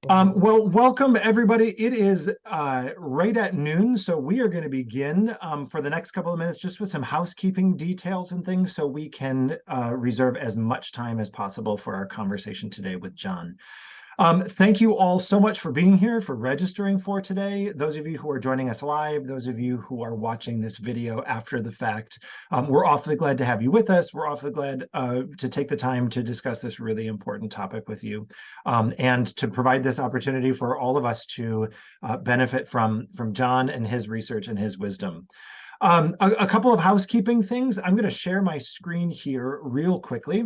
Well, welcome everybody. It is right at noon, so we are going to begin for the next couple of minutes just with some housekeeping details and things so we can reserve as much time as possible for our conversation today with John. Thank you all so much for being here, for registering for today. Those of you who are joining us live, those of you who are watching this video after the fact, we're awfully glad to have you with us. We're awfully glad to take the time to discuss this really important topic with you, and to provide this opportunity for all of us to benefit from John and his research and his wisdom. A couple of housekeeping things. I'm going to share my screen here real quickly.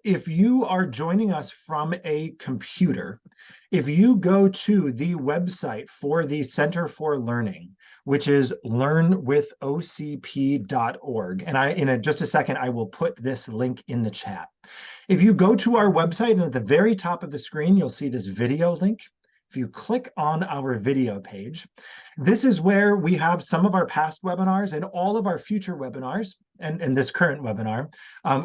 If you are joining us from a computer, if you go to the website for the Center for Learning, which is learnwithocp.org, and in just a second, I will put this link in the chat. If you go to our website and at the very top of the screen, you'll see this video link. If you click on our video page, this is where we have some of our past webinars and all of our future webinars, and this current webinar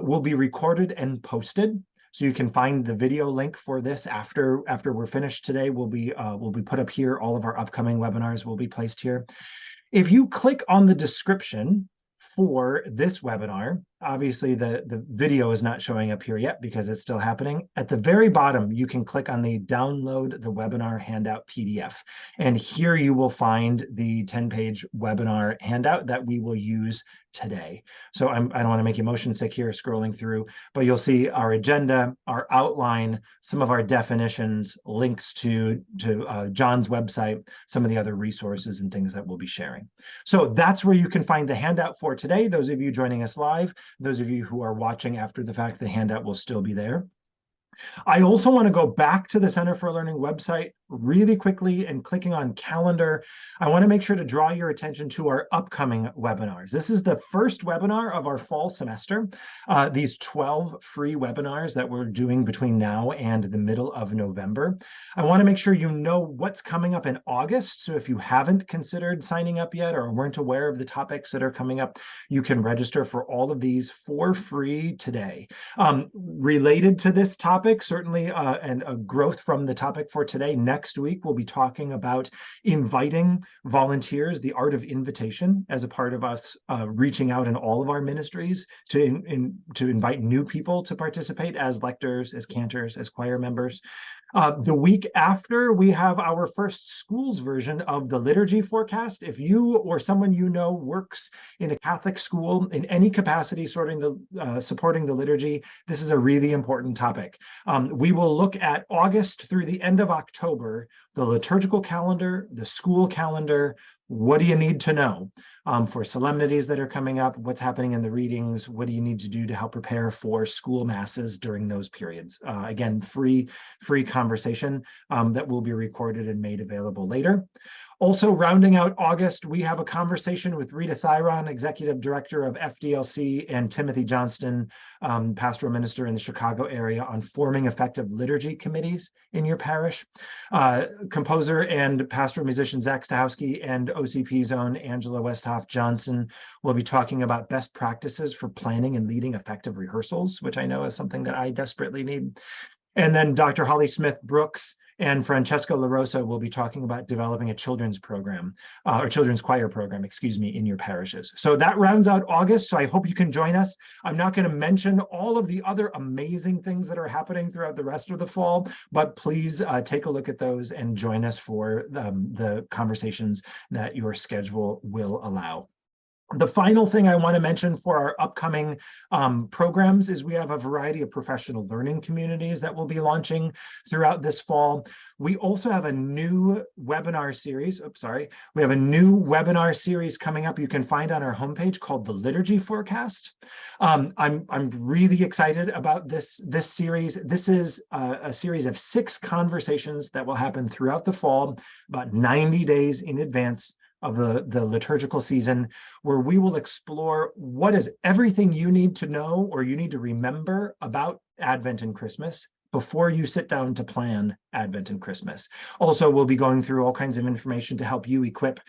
will be recorded and posted. So you can find the video link for this after we're finished today. Will be put up here. All of our upcoming webinars will be placed here. If you click on the description for this webinar, obviously the video is not showing up here yet because it's still happening. At the very bottom, you can click on the download the webinar handout PDF. And here you will find the 10-page webinar handout that we will use today. So I don't want to make you motion sick here scrolling through, but you'll see our agenda, our outline, some of our definitions, links to John's website, some of the other resources and things that we'll be sharing. So that's where you can find the handout for today. Those of you joining us live, those of you who are watching after the fact, the handout will still be there. I also want to go back to the Center for Learning website really quickly and clicking on calendar. I want to make sure to draw your attention to our upcoming webinars. This is the first webinar of our fall semester, these 12 free webinars that we're doing between now and the middle of November. I want to make sure you know what's coming up in August. So if you haven't considered signing up yet or weren't aware of the topics that are coming up, you can register for all of these for free today. Related to this topic, certainly, and a growth from the topic for today, next week we'll be talking about inviting volunteers, the art of invitation, as a part of us reaching out in all of our ministries to invite new people to participate as lectors, as cantors, as choir members. The week after, we have our first schools version of the liturgy forecast. If you or someone you know works in a Catholic school in any capacity supporting the liturgy, this is a really important topic. We will look at August through the end of October, the liturgical calendar, the school calendar. What do you need to know for solemnities that are coming up? What's happening in the readings? What do you need to do to help prepare for school masses during those periods? Again, free conversation that will be recorded and made available later. Also, rounding out August, we have a conversation with Rita Thyron, Executive Director of FDLC, and Timothy Johnston, Pastoral Minister in the Chicago area, on forming effective liturgy committees in your parish. Composer and pastoral musician Zach Stahowski and OCP's own Angela Westhoff Johnson will be talking about best practices for planning and leading effective rehearsals, which I know is something that I desperately need. And then Dr. Holly Smith Brooks and Francesco LaRosa will be talking about developing a children's program, or children's choir program, excuse me, in your parishes. So that rounds out August, so I hope you can join us. I'm not going to mention all of the other amazing things that are happening throughout the rest of the fall, but please take a look at those and join us for the conversations that your schedule will allow. The final thing I want to mention for our upcoming programs is we have a variety of professional learning communities that will be launching throughout this fall. We also have a new webinar series. We have a new webinar series coming up you can find on our homepage called the Liturgy Forecast. I'm really excited about this series. This is a series of 6 conversations that will happen throughout the fall, about 90 days in advance of the liturgical season, where we will explore what is everything you need to know or you need to remember about Advent and Christmas before you sit down to plan Advent and Christmas. Also, we'll be going through all kinds of information to help you equip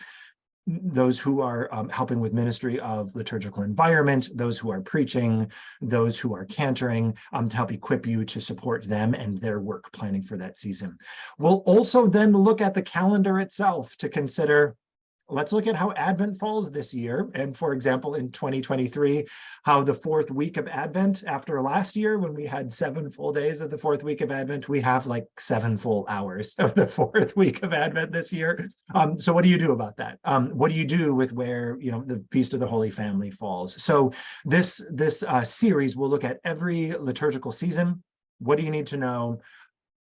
those who are helping with ministry of liturgical environment, those who are preaching, those who are cantoring, to help equip you to support them and their work planning for that season. We'll also then look at the calendar itself to consider, let's look at how Advent falls this year. And for example, in 2023, how the fourth week of Advent, after last year, when we had 7 full days of the fourth week of Advent, we have like 7 full hours of the fourth week of Advent this year. So what do you do about that? What do you do with where, the Feast of the Holy Family falls? So this series will look at every liturgical season. What do you need to know?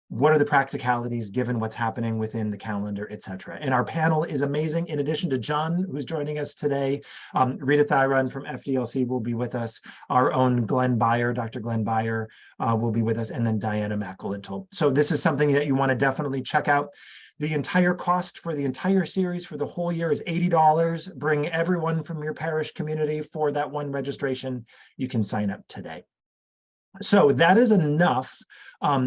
What are the practicalities given what's happening within the calendar, et cetera. And our panel is amazing. In addition to John, who's joining us today, Rita Thyron from FDLC will be with us. Our own Glenn Beyer, Dr. Glenn Beyer will be with us, and then Diana McElintoe. So this is something that you want to definitely check out. The entire cost for the entire series for the whole year is $80. Bring everyone from your parish community for that one registration. You can sign up today. So that is enough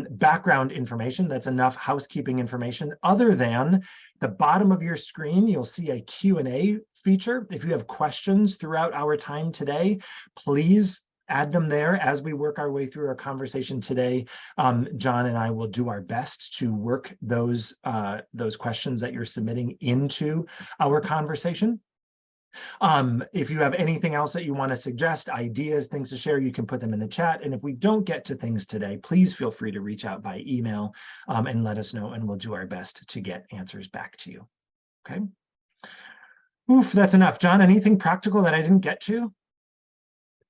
background information. That's enough housekeeping information. Other than the bottom of your screen, you'll see a Q&A feature. If you have questions throughout our time today, please add them there as we work our way through our conversation today. John and I will do our best to work those questions that you're submitting into our conversation. If you have anything else that you want to suggest, ideas, things to share, you can put them in the chat. And if we don't get to things today, please feel free to reach out by email and let us know, and we'll do our best to get answers back to you. Okay. Oof, that's enough. John, anything practical that I didn't get to?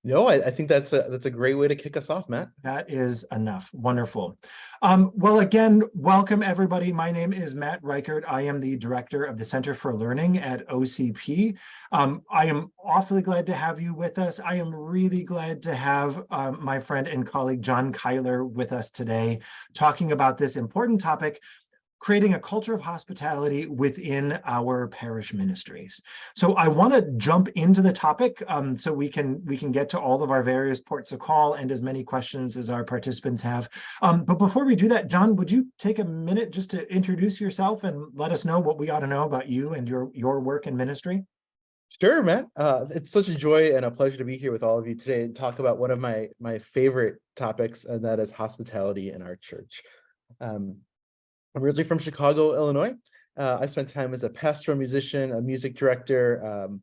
No, I think that's a great way to kick us off, Matt. That is enough. Wonderful. Well, again, welcome everybody. My name is Matt Reichert. I am the director of the Center for Learning at OCP. I am awfully glad to have you with us. I am really glad to have my friend and colleague John Kyler with us today, talking about this important topic, creating a culture of hospitality within our parish ministries. So I want to jump into the topic so we can get to all of our various ports of call and as many questions as our participants have. But before we do that, John, would you take a minute just to introduce yourself and let us know what we ought to know about you and your work in ministry? Sure, Matt. It's such a joy and a pleasure to be here with all of you today and talk about one of my favorite topics, and that is hospitality in our church. I'm originally from Chicago, Illinois. I spent time as a pastoral musician, a music director,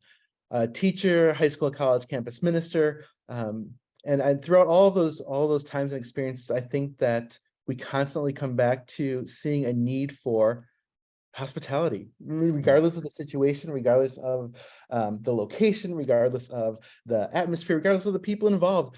a teacher, high school, college, campus minister, and throughout all those times and experiences, I think that we constantly come back to seeing a need for hospitality, regardless of the situation, regardless of the location, regardless of the atmosphere, regardless of the people involved.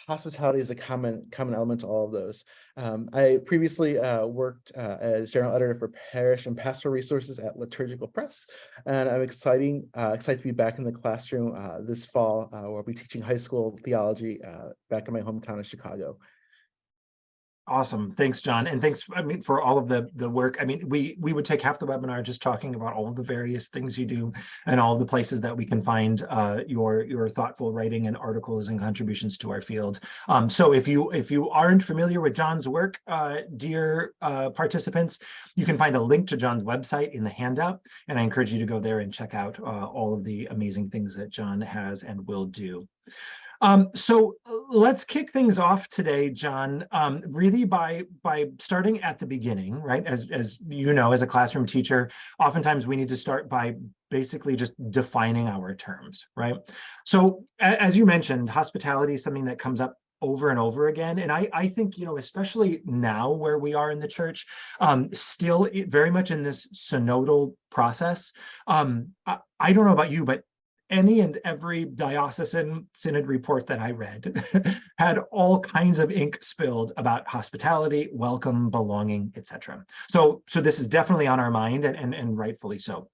Hospitality is a common element to all of those. I previously worked as general editor for Parish and Pastoral Resources at Liturgical Press, and I'm excited to be back in the classroom this fall, where I'll be teaching high school theology back in my hometown of Chicago. Awesome. Thanks, John. And thanks, for all of the work. We would take half the webinar just talking about all of the various things you do and all of the places that we can find your thoughtful writing and articles and contributions to our field. So if you aren't familiar with John's work, dear participants, you can find a link to John's website in the handout. And I encourage you to go there and check out all of the amazing things that John has and will do. So let's kick things off today, John, really by starting at the beginning, right? As you know, as a classroom teacher, oftentimes we need to start by basically just defining our terms, right? So as you mentioned, hospitality is something that comes up over and over again. And I think, especially now where we are in the church, still very much in this synodal process. I don't know about you, but any and every diocesan synod report that I read had all kinds of ink spilled about hospitality, welcome, belonging, etc. So this is definitely on our mind, and rightfully so.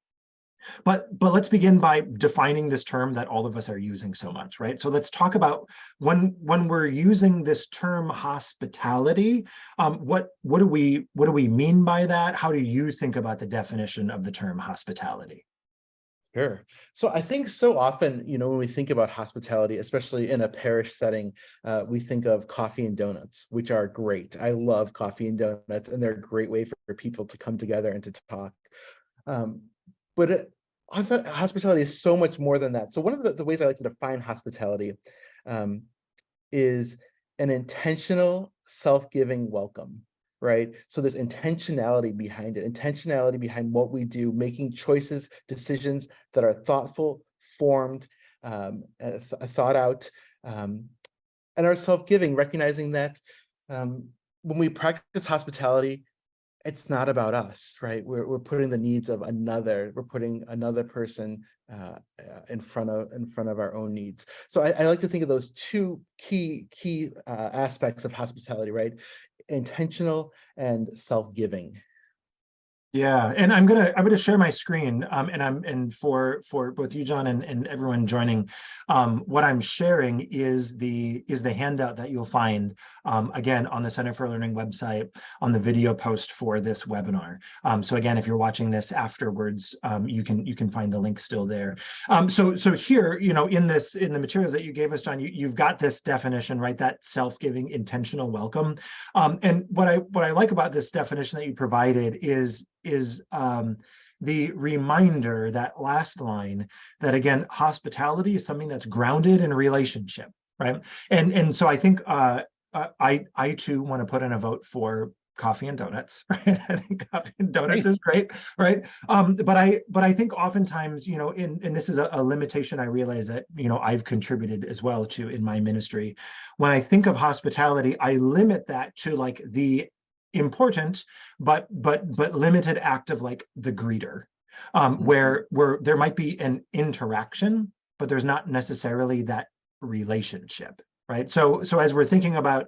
But let's begin by defining this term that all of us are using so much, right? So let's talk about when we're using this term hospitality, what do we mean by that? How do you think about the definition of the term hospitality? Sure. So I think so often, when we think about hospitality, especially in a parish setting, we think of coffee and donuts, which are great. I love coffee and donuts, and they're a great way for people to come together and to talk. But I thought hospitality is so much more than that. So one of the ways I like to define hospitality um, is an intentional self-giving welcome, right? So there's intentionality behind it, intentionality behind what we do, making choices, decisions that are thoughtful, formed, thought out, um, and are self-giving, recognizing that when we practice hospitality, it's not about us, right? We're putting the needs of another, we're putting another person in front of our own needs. So I like to think of those two key aspects of hospitality, right? Intentional and self-giving. Yeah, and I'm gonna share my screen, and for both you, John, and everyone joining, what I'm sharing is the handout that you'll find again on the Center for Learning website on the video post for this webinar. So again, if you're watching this afterwards, you can find the link still there. So here, in the materials that you gave us, John, you've got this definition, right? That self-giving, intentional welcome. And what I like about this definition that you provided is the reminder, that last line, that again, hospitality is something that's grounded in relationship, right? And so I think I too want to put in a vote for coffee and donuts, right? I think coffee and donuts Hey, is great, right? But I think oftentimes, and this is a limitation I realize that I've contributed as well to in my ministry. When I think of hospitality, I limit that to like the important but limited act of like the greeter, where there might be an interaction, but there's not necessarily that relationship, right? So as we're thinking about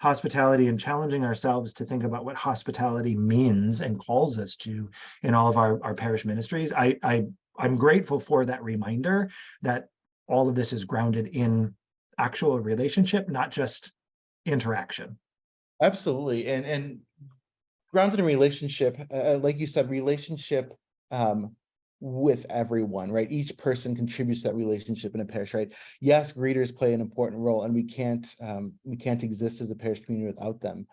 hospitality and challenging ourselves to think about what hospitality means and calls us to in all of our parish ministries, I'm grateful for that reminder that all of this is grounded in actual relationship, not just interaction. absolutely. And grounded in relationship, like you said, relationship um, with everyone, right? Each person contributes to that relationship in a parish, right? Yes, greeters play an important role, and we can't exist as a parish community without them.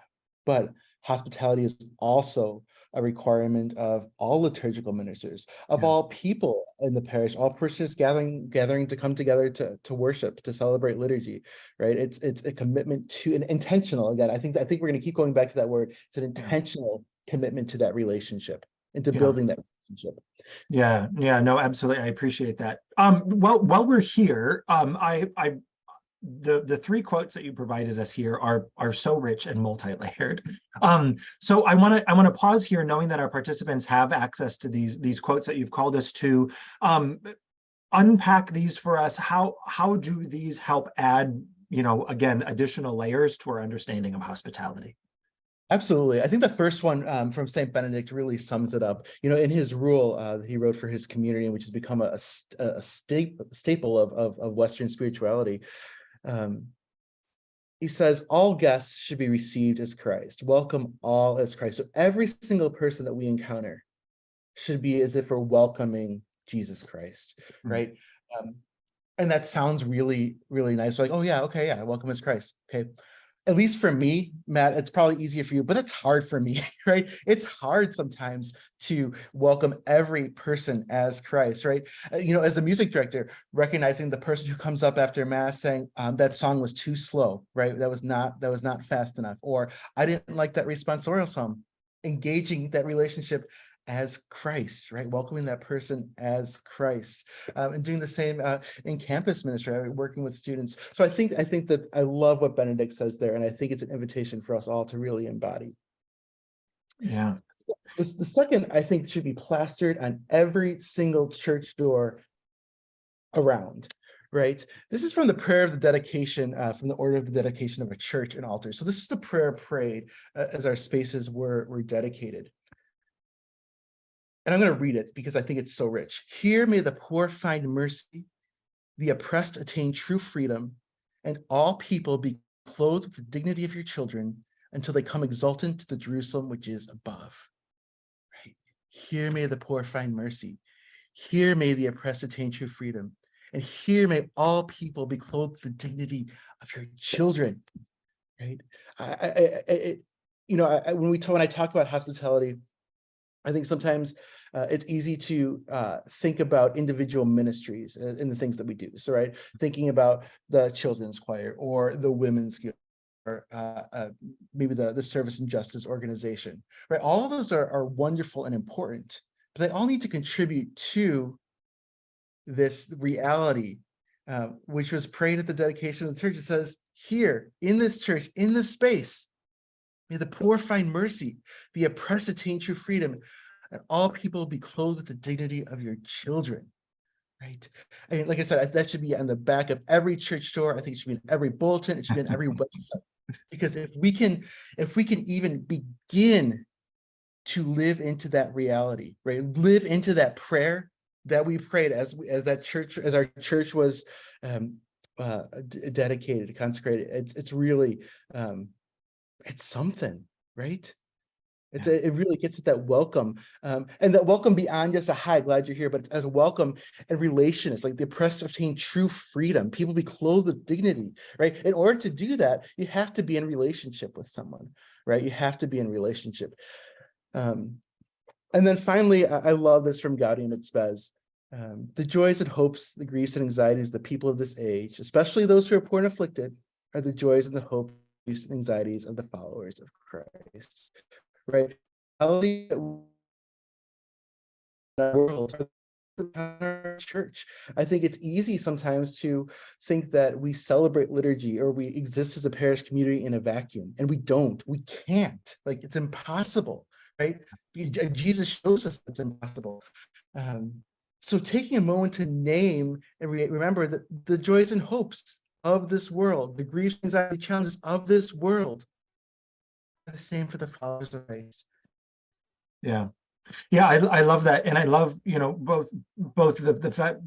But hospitality is also a requirement of all liturgical ministers, of Yeah. all people in the parish, all parishioners gathering to come together to worship, to celebrate liturgy, right? It's a commitment to an intentional. Again, I think we're going to keep going back to that word. It's an Yeah. intentional commitment to that relationship, into Yeah. building that relationship. Yeah, no, absolutely. I appreciate that. Well, while we're here, the three quotes that you provided us here are so rich and multi-layered. So I want to pause here, knowing that our participants have access to these quotes that you've called us to. Unpack these for us. How do these help add, again, additional layers to our understanding of hospitality? Absolutely. I think the first one from St. Benedict really sums it up. In his rule that he wrote for his community, which has become a staple of Western spirituality, um, he says, all guests should be received as Christ. Welcome all as Christ. So every single person that we encounter should be as if we're welcoming Jesus Christ, Mm. right? Um, and that sounds really, really nice. Like, oh yeah, okay, yeah, welcome as Christ. Okay. At least for me, Matt, it's probably easier for you, but it's hard for me, right? It's hard sometimes to welcome every person as Christ, right? As a music director, recognizing the person who comes up after mass saying that song was too slow, right? That was not fast enough, or I didn't like that responsorial psalm. Engaging that relationship as Christ, right? Welcoming that person as Christ, and doing the same in campus ministry, right? Working with students. So I think that I love what Benedict says there, and I think it's an invitation for us all to really embody. Yeah. The second, I think, should be plastered on every single church door around. Right. This is from the prayer of the dedication, from the order of the dedication of a church and altar. So this is the prayer prayed as our spaces were dedicated. And I'm going to read it because I think it's so rich. Here may the poor find mercy, the oppressed attain true freedom, and all people be clothed with the dignity of your children until they come exultant to the Jerusalem which is above. Right? Here may the poor find mercy. Here may the oppressed attain true freedom. And here may all people be clothed with the dignity of your children. Right? When I talk about hospitality, I think sometimes it's easy to think about individual ministries in the things that we do. So, right, thinking about the children's choir or the women's guild, or maybe the service and justice organization, right? All of those are wonderful and important, but they all need to contribute to this reality, which was prayed at the dedication of the church. It says, here in this church, in this space, may the poor find mercy, the oppressed attain true freedom, and all people be clothed with the dignity of your children. Right. I mean, like I said, that should be on the back of every church door. I think it should be in every bulletin. It should be in every website. Because if we can even begin to live into that reality, right? Live into that prayer that we prayed as our church was dedicated, consecrated. It's really it's something, right? It really gets at that welcome, and that welcome beyond just a hi, glad you're here, but it's as a welcome and relation. It's like the oppressed obtain true freedom. People be clothed with dignity, right? In order to do that, you have to be in relationship with someone, right? You have to be in relationship. And then finally, I love this from Gaudium et Spes. The joys and hopes, the griefs and anxieties of the people of this age, especially those who are poor and afflicted, are the joys and the hopes and anxieties of the followers of Christ. Right, world, our church. I think it's easy sometimes to think that we celebrate liturgy or we exist as a parish community in a vacuum, and we don't. We can't. Like, it's impossible, right? Jesus shows us it's impossible. So taking a moment to name and remember that the joys and hopes of this world, the griefs, anxiety, challenges of this world, the same for the followers of Christ. Yeah, I love that, and I love both the fact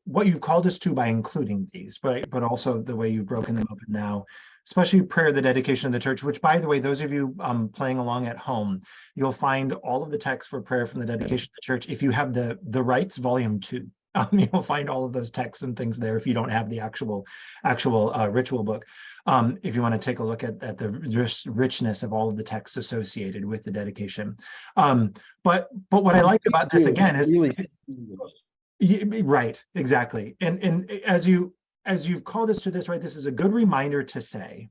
what you've called us to by including these, but also the way you've broken them up now, especially prayer, the dedication of the church. Which, by the way, those of you playing along at home, you'll find all of the texts for prayer from the dedication of the church. If you have the Rites Volume 2, you'll find all of those texts and things there. If you don't have the actual ritual book. If you want to take a look at the richness of all of the texts associated with the dedication. But what I like about this again is right, exactly. And as you've called us to this, right, this is a good reminder to say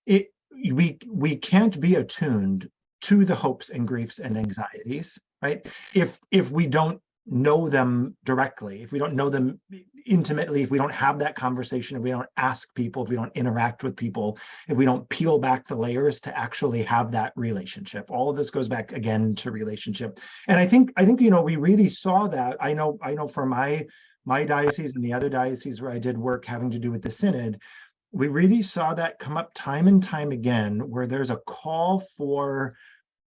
we can't be attuned to the hopes and griefs and anxieties, right? If we don't know them directly, if we don't know them intimately, if we don't have that conversation, if we don't ask people, if we don't interact with people, if we don't peel back the layers to actually have that relationship. All of this goes back again to relationship. And I think we really saw that. I know for my diocese and the other dioceses where I did work having to do with the synod, we really saw that come up time and time again, where there's a call for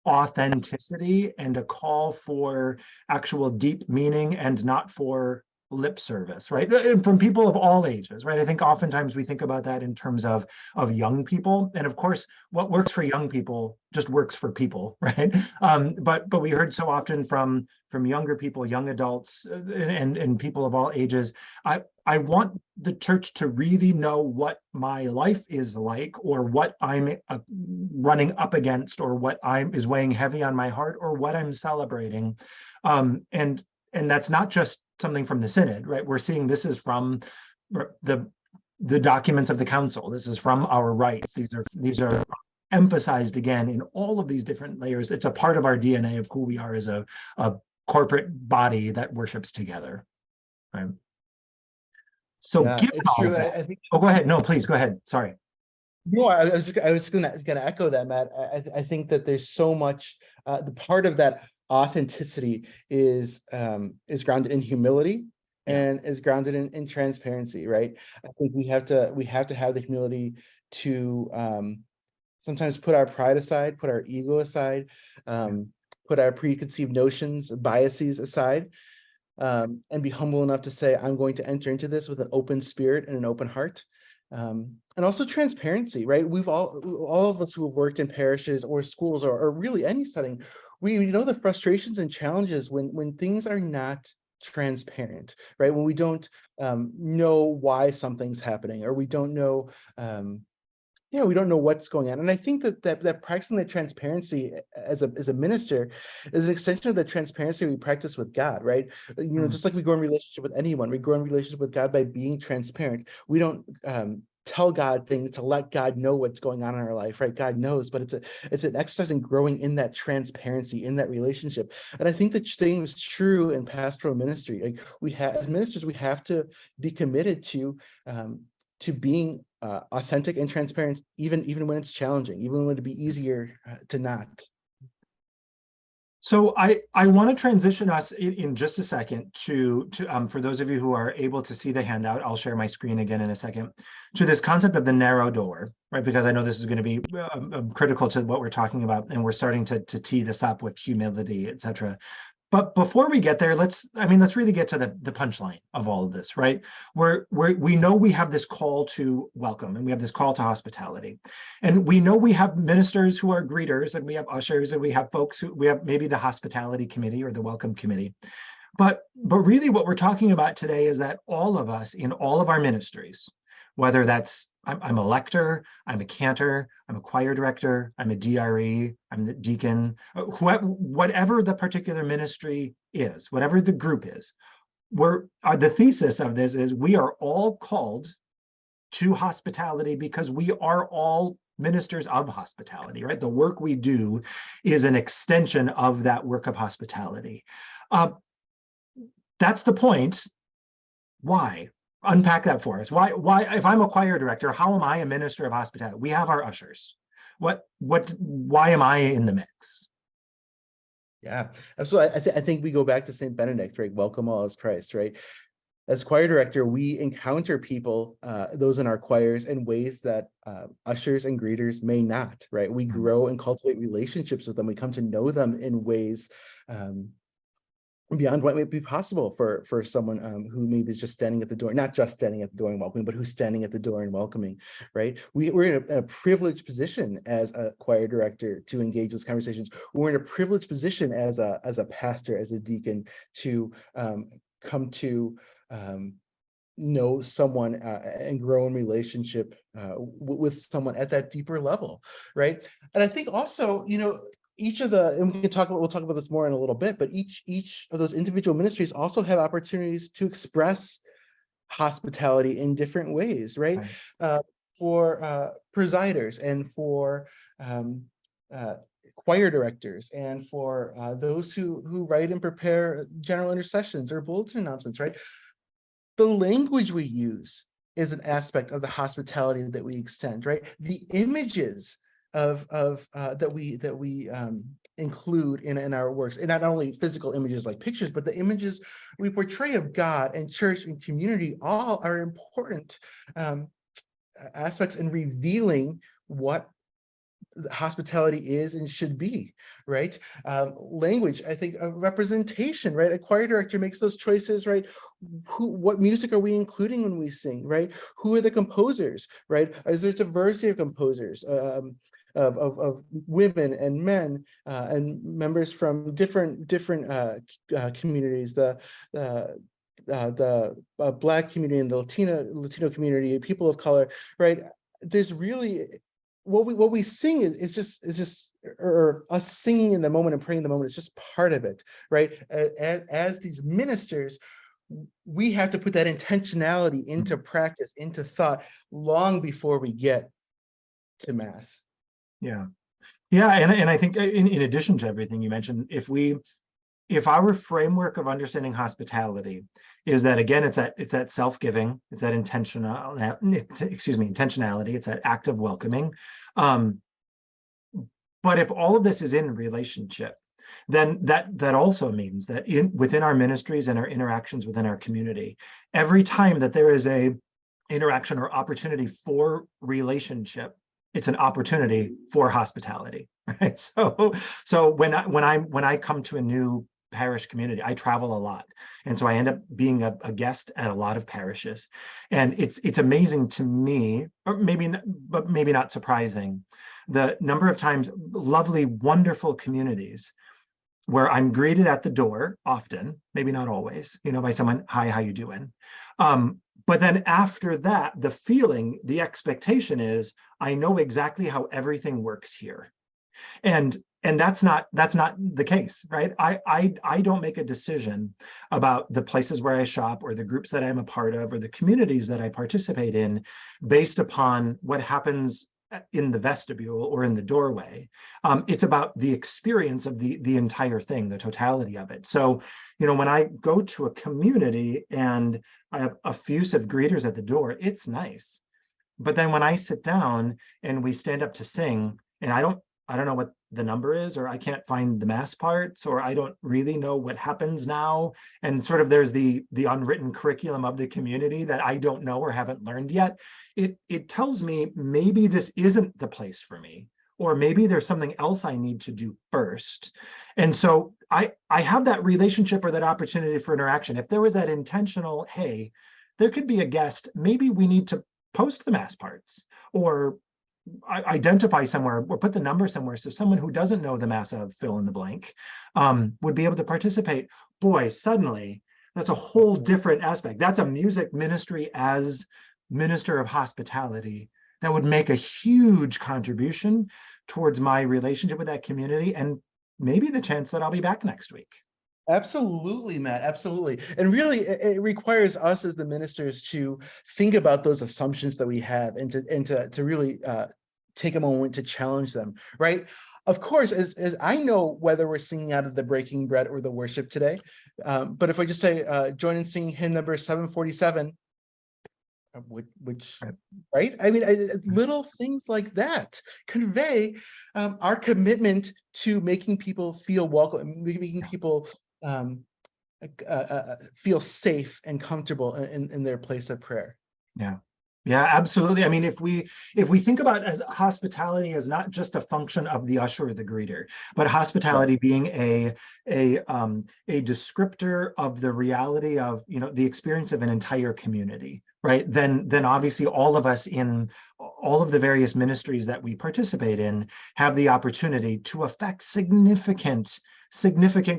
authenticity and a call for actual deep meaning and not for lip service, right? And from people of all ages, right? I think oftentimes we think about that in terms of young people, and of course what works for young people just works for people, right? But we heard so often from younger people, young adults, and people of all ages, I want the church to really know what my life is like, or what I'm running up against, or what is weighing heavy on my heart, or what I'm celebrating. And that's not just something from the synod, right? We're seeing this is from the documents of the council. This is from our rites. These are emphasized again in all of these different layers. It's a part of our DNA of who we are as a corporate body that worships together, right? So yeah, given it's all true. of that, I think. go ahead. No, please go ahead. Sorry. No, I was gonna echo that, Matt. I think that there's so much. The part of that authenticity is grounded in humility, and is grounded in transparency, right? I think we have to have the humility to sometimes put our pride aside, put our ego aside, put our preconceived notions, biases aside, and be humble enough to say, I'm going to enter into this with an open spirit and an open heart. And also transparency, right? We've all of us who have worked in parishes or schools, or really any setting, we know the frustrations and challenges when things are not transparent, right? When we don't know why something's happening, or we don't know Yeah, we don't know what's going on. And I think that practicing that transparency as a minister is an extension of the transparency we practice with God, right? Just like we grow in relationship with anyone, we grow in relationship with God by being transparent. We don't tell God things to let God know what's going on in our life, right? God knows, but it's an exercise in growing in that transparency, in that relationship. And I think the same is true in pastoral ministry. Like as ministers, we have to be committed to being authentic and transparent, even when it's challenging, even when it'd be easier to not. So I want to transition us in just a second to for those of you who are able to see the handout, I'll share my screen again in a second, to this concept of the narrow door, right? Because I know this is going to be critical to what we're talking about, and we're starting to tee this up with humility, et cetera. But before we get there, let's really get to the punchline of all of this, right? We know we have this call to welcome, and we have this call to hospitality. And we know we have ministers who are greeters, and we have ushers, and we have folks we have maybe the hospitality committee or the welcome committee. But really what we're talking about today is that all of us in all of our ministries, whether that's I'm a lector, I'm a cantor, I'm a choir director, I'm a DRE, I'm the deacon, whatever the particular ministry is, whatever the group is, the thesis of this is we are all called to hospitality because we are all ministers of hospitality, right? The work we do is an extension of that work of hospitality. That's the point. Why? Unpack that for us. Why, if I'm a choir director, how am I a minister of hospitality? We have our ushers. Why am I in the mix? Yeah, so I think we go back to St. Benedict, right? Welcome all as Christ, right? As choir director, we encounter people, those in our choirs, in ways that ushers and greeters may not, right? We grow and cultivate relationships with them. We come to know them in ways beyond what may be possible for someone who maybe is just standing at the door, not just standing at the door and welcoming, but who's standing at the door and welcoming, right? We're in a privileged position as a choir director to engage those conversations. We're in a privileged position as a pastor, as a deacon, to come to know someone and grow in relationship with someone at that deeper level, right? And I think also, each of and we'll talk about this more in a little bit, but each of those individual ministries also have opportunities to express hospitality in different ways, right? For presiders and for choir directors and for those who write and prepare general intercessions or bulletin announcements, right? The language we use is an aspect of the hospitality that we extend, right? The images that we include in our works, and not only physical images like pictures, but the images we portray of God and church and community all are important aspects in revealing what hospitality is and should be, right? Language, I think, representation, right? A choir director makes those choices, right? What music are we including when we sing, right? Who are the composers, right? Is there diversity of composers? Of women and men and members from different communities, the Black community and the Latino community, people of color, right? There's really what we sing is just or us singing in the moment and praying in the moment is just part of it, right? As these ministers, we have to put that intentionality into practice, into thought, long before we get to Mass. Yeah, and I think in addition to everything you mentioned, if our framework of understanding hospitality is that, again, it's that self-giving, it's that intentionality, it's that act of welcoming. But if all of this is in relationship, then that also means that within our ministries and our interactions within our community, every time that there is a interaction or opportunity for relationship, it's an opportunity for hospitality, right? So when I come to a new parish community, I travel a lot, and so I end up being a guest at a lot of parishes, and it's amazing to me, or maybe not surprising, the number of times, lovely, wonderful communities where I'm greeted at the door often, maybe not always, by someone, hi, how you doing? But then after that, the feeling, the expectation is, I know exactly how everything works here. And that's not the case, right? I don't make a decision about the places where I shop or the groups that I'm a part of or the communities that I participate in based upon what happens in the vestibule or in the doorway. It's about the experience of the entire thing, the totality of it. So, when I go to a community and I have effusive greeters at the door, it's nice. But then when I sit down and we stand up to sing, and I don't know what the number is, or I can't find the mass parts, or I don't really know what happens now. And sort of there's the unwritten curriculum of the community that I don't know or haven't learned yet. It tells me maybe this isn't the place for me, or maybe there's something else I need to do first. And so I have that relationship or that opportunity for interaction. If there was that intentional, hey, there could be a guest, maybe we need to post the mass parts, or identify somewhere or put the number somewhere so someone who doesn't know the mass of fill in the blank would be able to participate. Boy, suddenly that's a whole different aspect. That's a music ministry as minister of hospitality that would make a huge contribution towards my relationship with that community, and maybe the chance that I'll be back next week. Absolutely, Matt. Absolutely. And really, it requires us as the ministers to think about those assumptions that we have and to really take a moment to challenge them, right? Of course, as I know whether we're singing out of the breaking bread or the worship today, but if I just say, join in singing hymn number 747, which right? I mean, little things like that convey our commitment to making people feel welcome, making people feel safe and comfortable in their place of prayer. Yeah, absolutely. I mean, if we think about as hospitality as not just a function of the usher or the greeter, but hospitality being a descriptor of the reality of the experience of an entire community, right? Then obviously all of us in all of the various ministries that we participate in have the opportunity to affect significant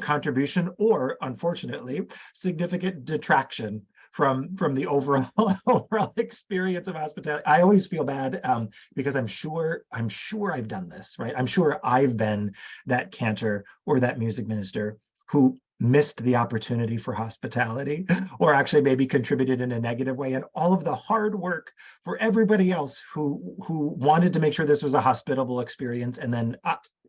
contribution, or unfortunately significant detraction from the overall experience of hospitality. I always feel bad because I'm sure I've done this, right? I'm sure I've been that cantor or that music minister who missed the opportunity for hospitality, or actually maybe contributed in a negative way, and all of the hard work for everybody else who wanted to make sure this was a hospitable experience, and then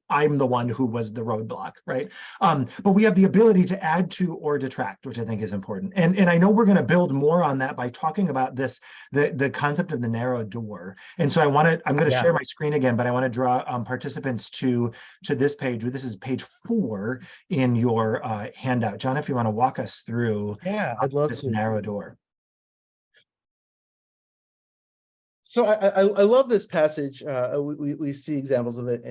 I'm the one who was the roadblock, right? But we have the ability to add to or detract, which I think is important. And I know we're going to build more on that by talking about this, the concept of the narrow door. And so I'm going to share my screen again, but I want to draw participants to this page. This is page 4 in your handout. John, if you want to walk us through I'd love this to. narrow door. So I love this passage. We see examples of it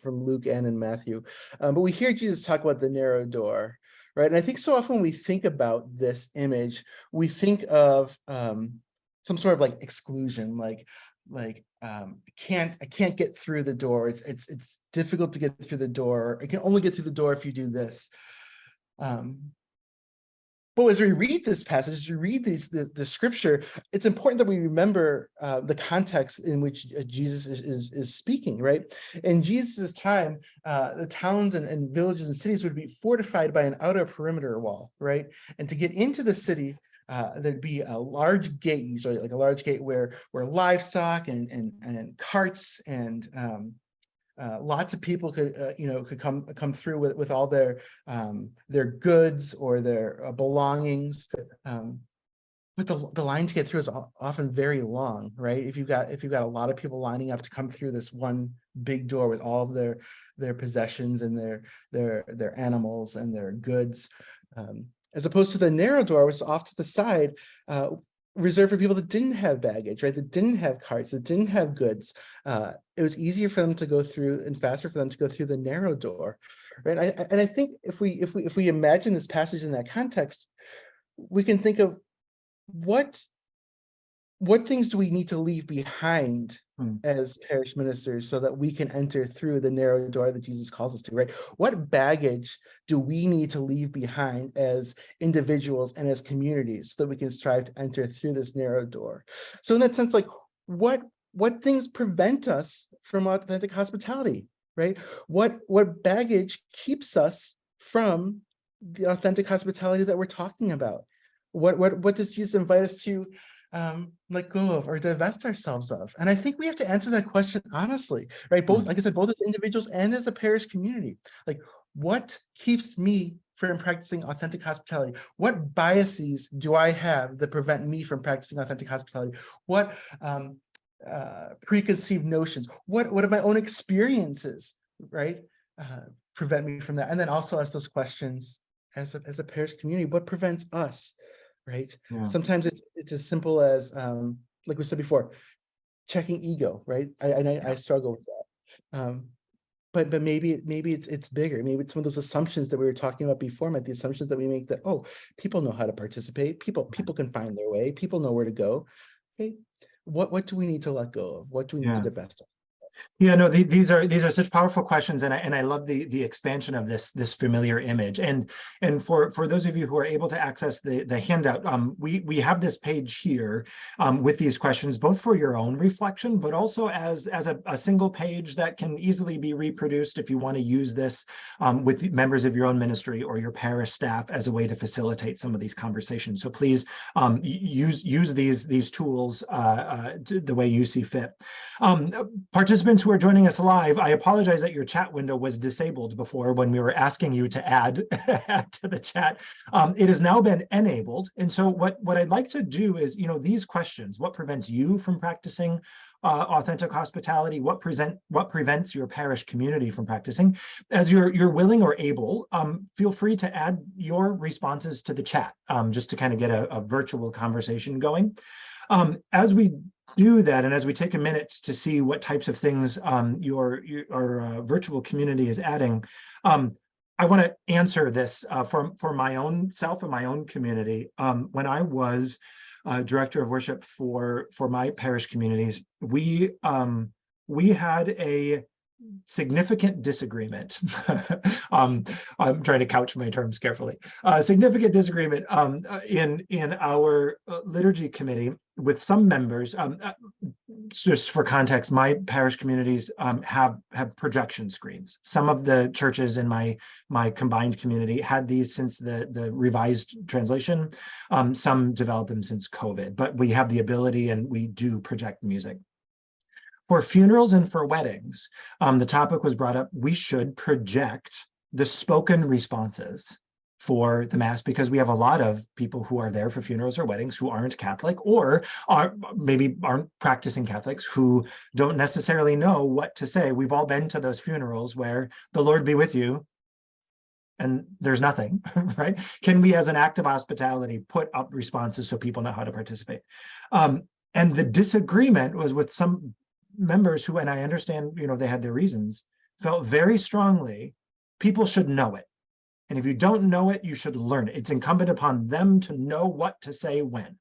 from Luke and in Matthew, but we hear Jesus talk about the narrow door, right? And I think so often when we think about this image, we think of some sort of like exclusion, like I can't get through the door. It's difficult to get through the door. I can only get through the door if you do this. But as we read this passage, as we read the scripture, it's important that we remember the context in which Jesus is speaking, right? In Jesus' time, the towns and villages and cities would be fortified by an outer perimeter wall, right? And to get into the city, there'd be a large gate, usually like a large gate where livestock and carts and lots of people could come through with all their goods or their belongings, but the line to get through is often very long, right? If you've got a lot of people lining up to come through this one big door with all of their possessions and their animals and their goods, as opposed to the narrow door, which is off to the side, reserved for people that didn't have baggage, right? That didn't have carts, that didn't have goods. It was easier for them to go through and faster for them to go through the narrow door, right? I think if we imagine this passage in that context, we can think of what things do we need to leave behind as parish ministers so that we can enter through the narrow door that Jesus calls us to, right? What baggage do we need to leave behind as individuals and as communities so that we can strive to enter through this narrow door? So in that sense, like what things prevent us from authentic hospitality, right? What baggage keeps us from the authentic hospitality that we're talking about? What does Jesus invite us to let go of or divest ourselves of? And I think we have to answer that question honestly, right? Both, like I said, both as individuals and as a parish community. Like, what keeps me from practicing authentic hospitality? What biases do I have that prevent me from practicing authentic hospitality? What preconceived notions? What are my own experiences, right? Prevent me from that? And then also ask those questions as a parish community. What prevents us? Right. Yeah. Sometimes it's as simple as, like we said before, checking ego. Right. I struggle with that. But maybe it's bigger. Maybe it's one of those assumptions that we were talking about before, Matt, the assumptions that we make that, oh, people know how to participate. People can find their way. People know where to go. Okay. What do we need to let go of? What do we need to divest of? Yeah, no, these are such powerful questions, and I love the expansion of this familiar image. And for those of you who are able to access the handout, we have this page here with these questions, both for your own reflection, but also as a single page that can easily be reproduced if you want to use this with members of your own ministry or your parish staff as a way to facilitate some of these conversations. So please use these tools the way you see fit. Participants who are joining us live, I apologize that your chat window was disabled before when we were asking you to add to the chat. It has now been enabled. And so what I'd like to do is, these questions: what prevents you from practicing authentic hospitality? What prevents your parish community from practicing? As you're willing or able, feel free to add your responses to the chat, just to kind of get a virtual conversation going. As we do that, and as we take a minute to see what types of things your virtual community is adding, I want to answer this for my own self and my own community. When I was director of worship for my parish communities, we had a significant disagreement. I'm trying to couch my terms carefully. Significant disagreement in our liturgy committee with some members. Just for context, my parish communities have projection screens. Some of the churches in my combined community had these since the revised translation. Some developed them since COVID, but we have the ability and we do project music. For funerals and for weddings, the topic was brought up, we should project the spoken responses for the Mass, because we have a lot of people who are there for funerals or weddings who aren't Catholic, or maybe aren't practicing Catholics, who don't necessarily know what to say. We've all been to those funerals where the Lord be with you, and there's nothing, right? Can we, as an act of hospitality, put up responses so people know how to participate? And the disagreement was with some members who, and I understand, they had their reasons, felt very strongly people should know it. And if you don't know it, you should learn it. It's incumbent upon them to know what to say when.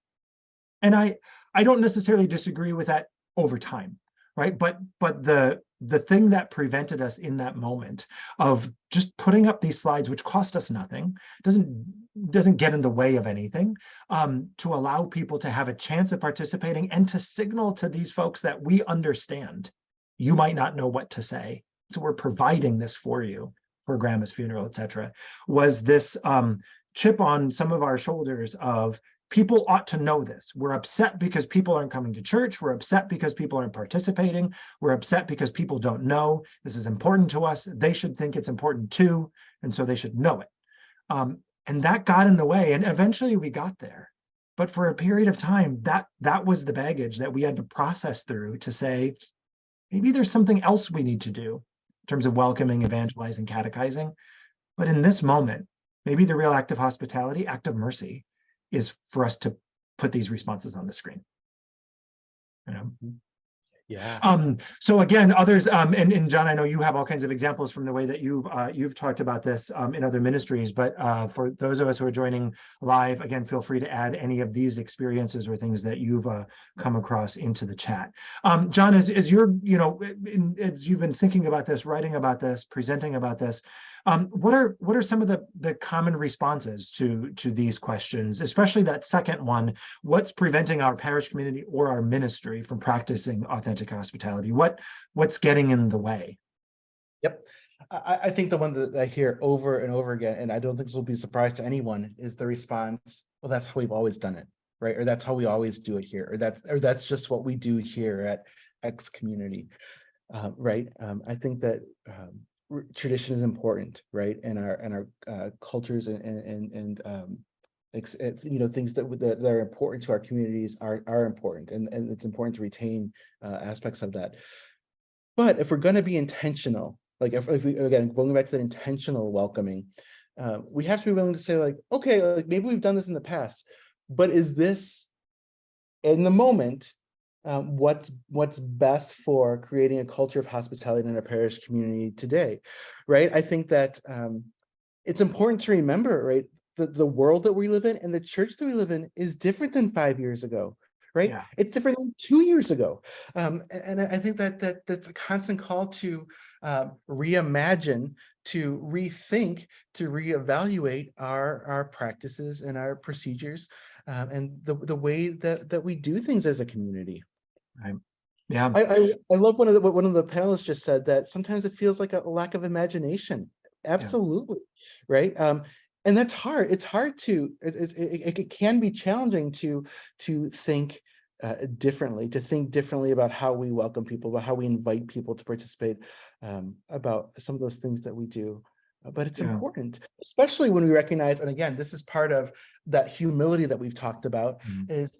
And I don't necessarily disagree with that over time, right? But the thing that prevented us in that moment of just putting up these slides, which cost us nothing, doesn't get in the way of anything, to allow people to have a chance of participating and to signal to these folks that we understand you might not know what to say, so we're providing this for you for grandma's funeral, etc., was this chip on some of our shoulders of people ought to know this. We're upset because people aren't coming to church. We're upset because people aren't participating. We're upset because people don't know. This is important to us. They should think it's important too, and so they should know it. And that got in the way, and eventually we got there. But for a period of time, that was the baggage that we had to process through to say, maybe there's something else we need to do in terms of welcoming, evangelizing, catechizing. But in this moment, maybe the real act of hospitality, act of mercy, is for us to put these responses on the screen. Yeah. So again, others, and John, I know you have all kinds of examples from the way that you've talked about this in other ministries, but for those of us who are joining live, again, feel free to add any of these experiences or things that you've come across into the chat. John, as you're, as you've been thinking about this, writing about this, presenting about this, what are some of the common responses to these questions, especially that second one? What's preventing our parish community or our ministry from practicing authentic hospitality? What's getting in the way? Yep. I think the one that I hear over and over again, and I don't think this will be a surprise to anyone, is the response, well, that's how we've always done it, right? Or that's how we always do it here, or that's just what we do here at X community, right? I think that tradition is important, right? And our cultures and things that are important to our communities are important, and it's important to retain aspects of that. But if we're going to be intentional, like if we, again, going back to the intentional welcoming, we have to be willing to say, like, okay, like maybe we've done this in the past, but is this in the moment what's best for creating a culture of hospitality in our parish community today, right? I think that it's important to remember, right, the world that we live in and the church that we live in is different than 5 years ago, right? Yeah. It's different than 2 years ago. And I think that's a constant call to reimagine, to rethink, to reevaluate our practices and our procedures, and the way that we do things as a community. Right. Yeah. I love what one of the panelists just said, that sometimes it feels like a lack of imagination. Absolutely, right? And that's hard. It's hard to, it can be challenging to think differently, to think differently about how we welcome people, about how we invite people to participate, about some of those things that we do. But it's important, especially when we recognize, and again, this is part of that humility that we've talked about, is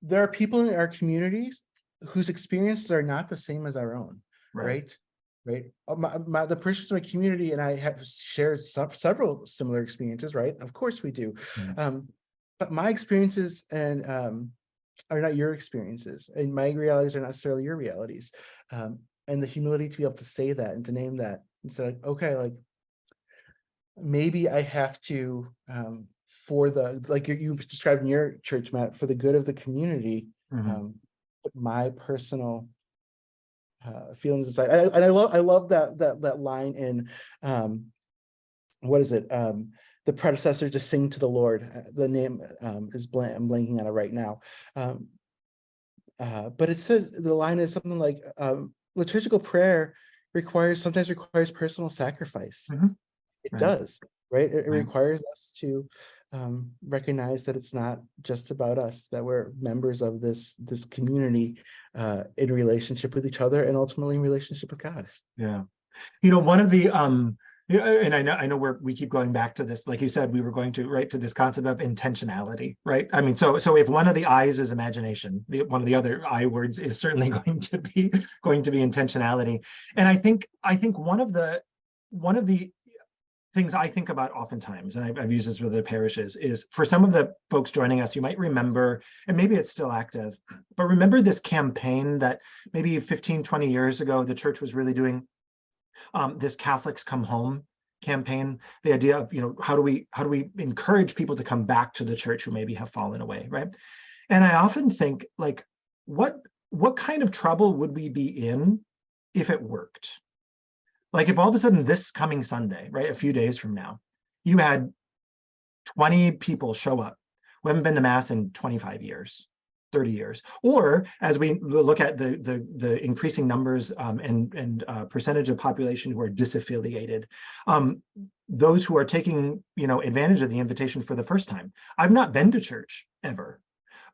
there are people in our communities whose experiences are not the same as our own, right? Right. The parishioners in my community and I have shared several similar experiences, right? Of course we do. But my experiences and are not your experiences, and my realities are not necessarily your realities. And the humility to be able to say that and to name that and say, like, okay, like maybe I have to, for the, like you described in your church, Matt, for the good of the community, put my personal feelings aside. And I love that line in what is it? The predecessor to sing to the Lord. The name is I'm blanking on it right now. But it says, the line is something like, liturgical prayer sometimes requires personal sacrifice. It does, right? It requires us to recognize that it's not just about us, that we're members of this community in relationship with each other and ultimately in relationship with God. Yeah. One of the and I know we keep going back to this, like you said, we were going to to this concept of intentionality, right? I mean, so if one of the I's is imagination, one of the other I words is certainly going to be intentionality. And I think one of the things I think about oftentimes, and I've used this with the parishes, is for some of the folks joining us, you might remember, and maybe it's still active, but remember this campaign that maybe 15, 20 years ago, the church was really doing, this Catholics Come Home campaign, the idea of, how do we encourage people to come back to the church who maybe have fallen away, right? And I often think, like, what kind of trouble would we be in if it worked? Like if all of a sudden this coming Sunday, right, a few days from now, you had 20 people show up who haven't been to Mass in 25 years, 30 years, or as we look at the increasing numbers and percentage of population who are disaffiliated, those who are taking advantage of the invitation for the first time. I've not been to church ever,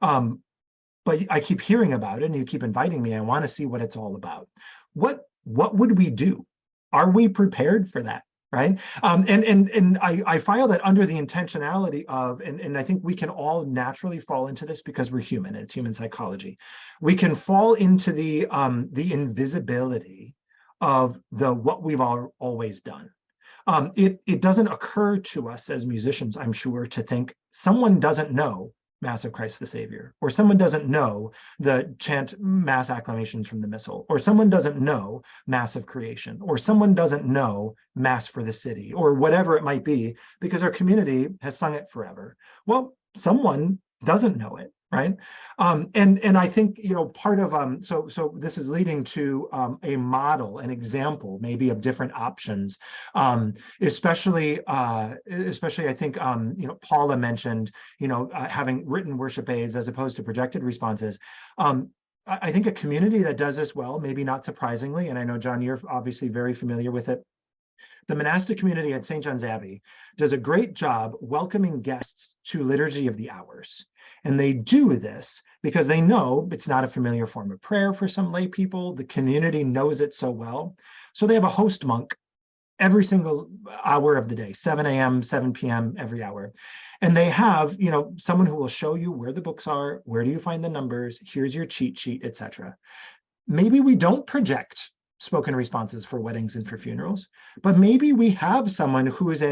but I keep hearing about it, and you keep inviting me. I want to see what it's all about. What would we do? Are we prepared for that? Right. And I file that under the intentionality of, and I think we can all naturally fall into this because we're human, and it's human psychology. We can fall into the invisibility of what we've always done. It doesn't occur to us as musicians, I'm sure, to think someone doesn't know Mass of Christ the Savior, or someone doesn't know the chant Mass acclamations from the Missal, or someone doesn't know Mass of Creation, or someone doesn't know Mass for the City, or whatever it might be, because our community has sung it forever. Well, someone doesn't know it, right? And I think, part of so this is leading to a model, an example maybe of different options, especially I think Paula mentioned having written worship aids as opposed to projected responses. I think a community that does this well, maybe not surprisingly, and I know, John, you're obviously very familiar with it, the monastic community at St. John's Abbey does a great job welcoming guests to Liturgy of the Hours. And they do this because they know it's not a familiar form of prayer for some lay people. The community knows it so well. So they have a host monk every single hour of the day, 7 a.m., 7 p.m., every hour. And they have, someone who will show you where the books are, where do you find the numbers, here's your cheat sheet, etc. Maybe we don't project spoken responses for weddings and for funerals, but maybe we have someone who is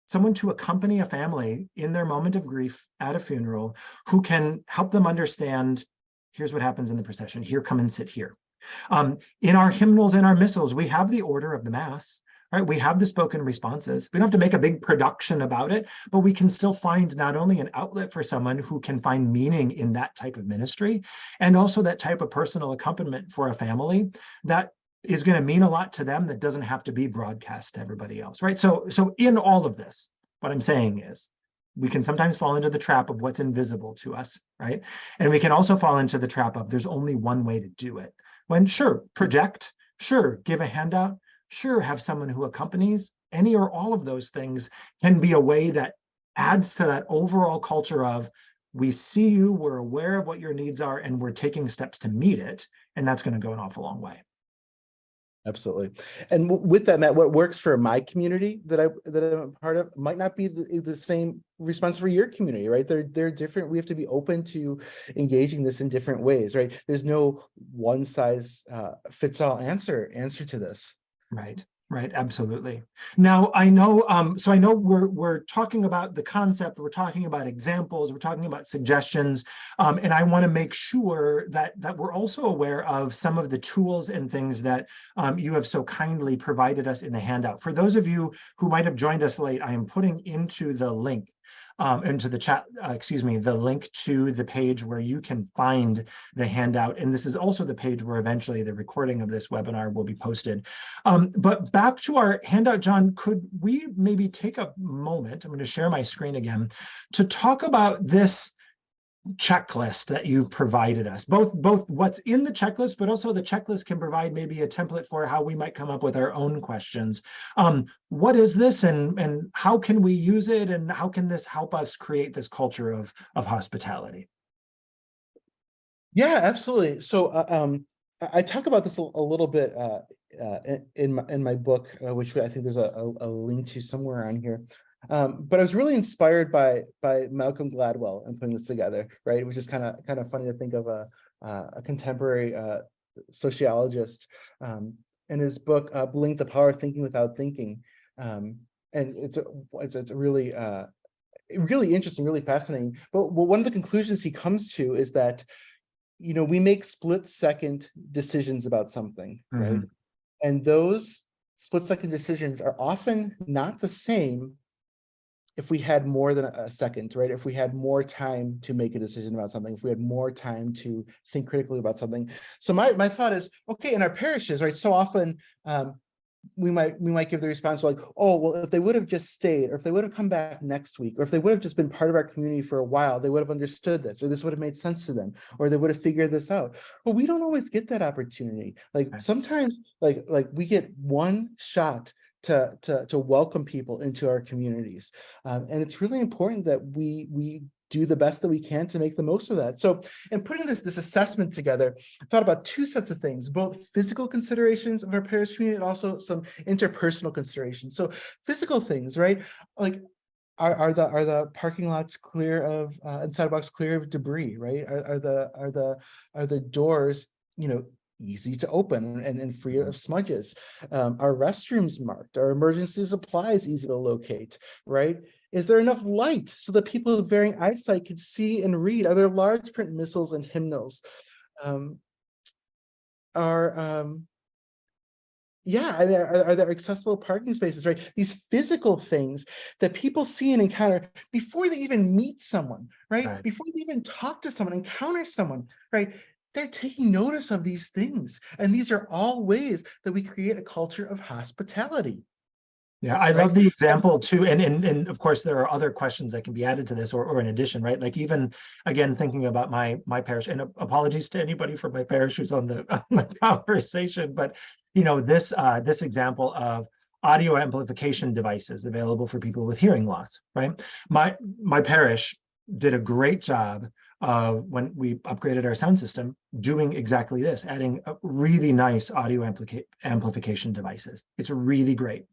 someone to accompany a family in their moment of grief at a funeral, who can help them understand, here's what happens in the procession, here, come and sit here. In our hymnals and our missals, we have the order of the Mass, right? We have the spoken responses. We don't have to make a big production about it, but we can still find not only an outlet for someone who can find meaning in that type of ministry, and also that type of personal accompaniment for a family that is going to mean a lot to them, that doesn't have to be broadcast to everybody else, right? So in all of this, what I'm saying is, we can sometimes fall into the trap of what's invisible to us, right? And we can also fall into the trap of there's only one way to do it. When, sure, project, sure, give a handout, sure, have someone who accompanies, any or all of those things can be a way that adds to that overall culture of, we see you, we're aware of what your needs are, and we're taking steps to meet it. And that's going to go an awful long way. Absolutely. And with that, Matt, what works for my community that I'm a part of might not be the same response for your community, right? They're different. We have to be open to engaging this in different ways, right? There's no one size fits all answer to this. Right, absolutely. Now, I know, so I know we're talking about the concept, we're talking about examples, we're talking about suggestions, and I want to make sure that we're also aware of some of the tools and things that you have so kindly provided us in the handout. For those of you who might have joined us late, I am putting into the link, into the chat, the link to the page where you can find the handout. And this is also the page where eventually the recording of this webinar will be posted. But back to our handout, John, could we maybe take a moment, I'm going to share my screen again, to talk about this checklist that you've provided us, both what's in the checklist, but also the checklist can provide maybe a template for how we might come up with our own questions. What is this, and how can we use it, and how can this help us create this culture of hospitality? Yeah, absolutely. So I talk about this a little bit in my book, which I think there's a link to somewhere on here. But I was really inspired by Malcolm Gladwell and putting this together, right? Which is kind of funny to think of a contemporary sociologist in his book "Blink: The Power of Thinking Without Thinking," and it's really really interesting, really fascinating. But one of the conclusions he comes to is that we make split-second decisions about something, right? And those split-second decisions are often not the same if we had more than a second, right? If we had more time to make a decision about something, if we had more time to think critically about something. So my thought is, okay, in our parishes, right? So often we might give the response like, oh, well, if they would have just stayed, or if they would have come back next week, or if they would have just been part of our community for a while, they would have understood this, or this would have made sense to them, or they would have figured this out. But we don't always get that opportunity. Like sometimes, like we get one shot to welcome people into our communities, and it's really important that we do the best that we can to make the most of that. So in putting this assessment together, I thought about two sets of things, both physical considerations of our parish community and also some interpersonal considerations. So physical things, right? Like are the parking lots clear of and sidewalks clear of debris, right? Are the doors, easy to open and free of smudges? Are restrooms marked? Are emergency supplies easy to locate, right? Is there enough light so that people with varying eyesight can see and read? Are there large print missals and hymnals? Um, are Yeah, I mean, are there accessible parking spaces, right? These physical things that people see and encounter before they even meet someone, right? Right. Before they even talk to someone, encounter someone, right? They're taking notice of these things. And these are all ways that we create a culture of hospitality, Yeah, I love right? the example too. And of course there are other questions that can be added to this or in addition, right? Like even again, thinking about my parish, and apologies to anybody from my parish who's on the conversation, but this example of audio amplification devices available for people with hearing loss, right? My parish did a great job of, when we upgraded our sound system, doing exactly this, adding really nice audio amplification devices. It's really great.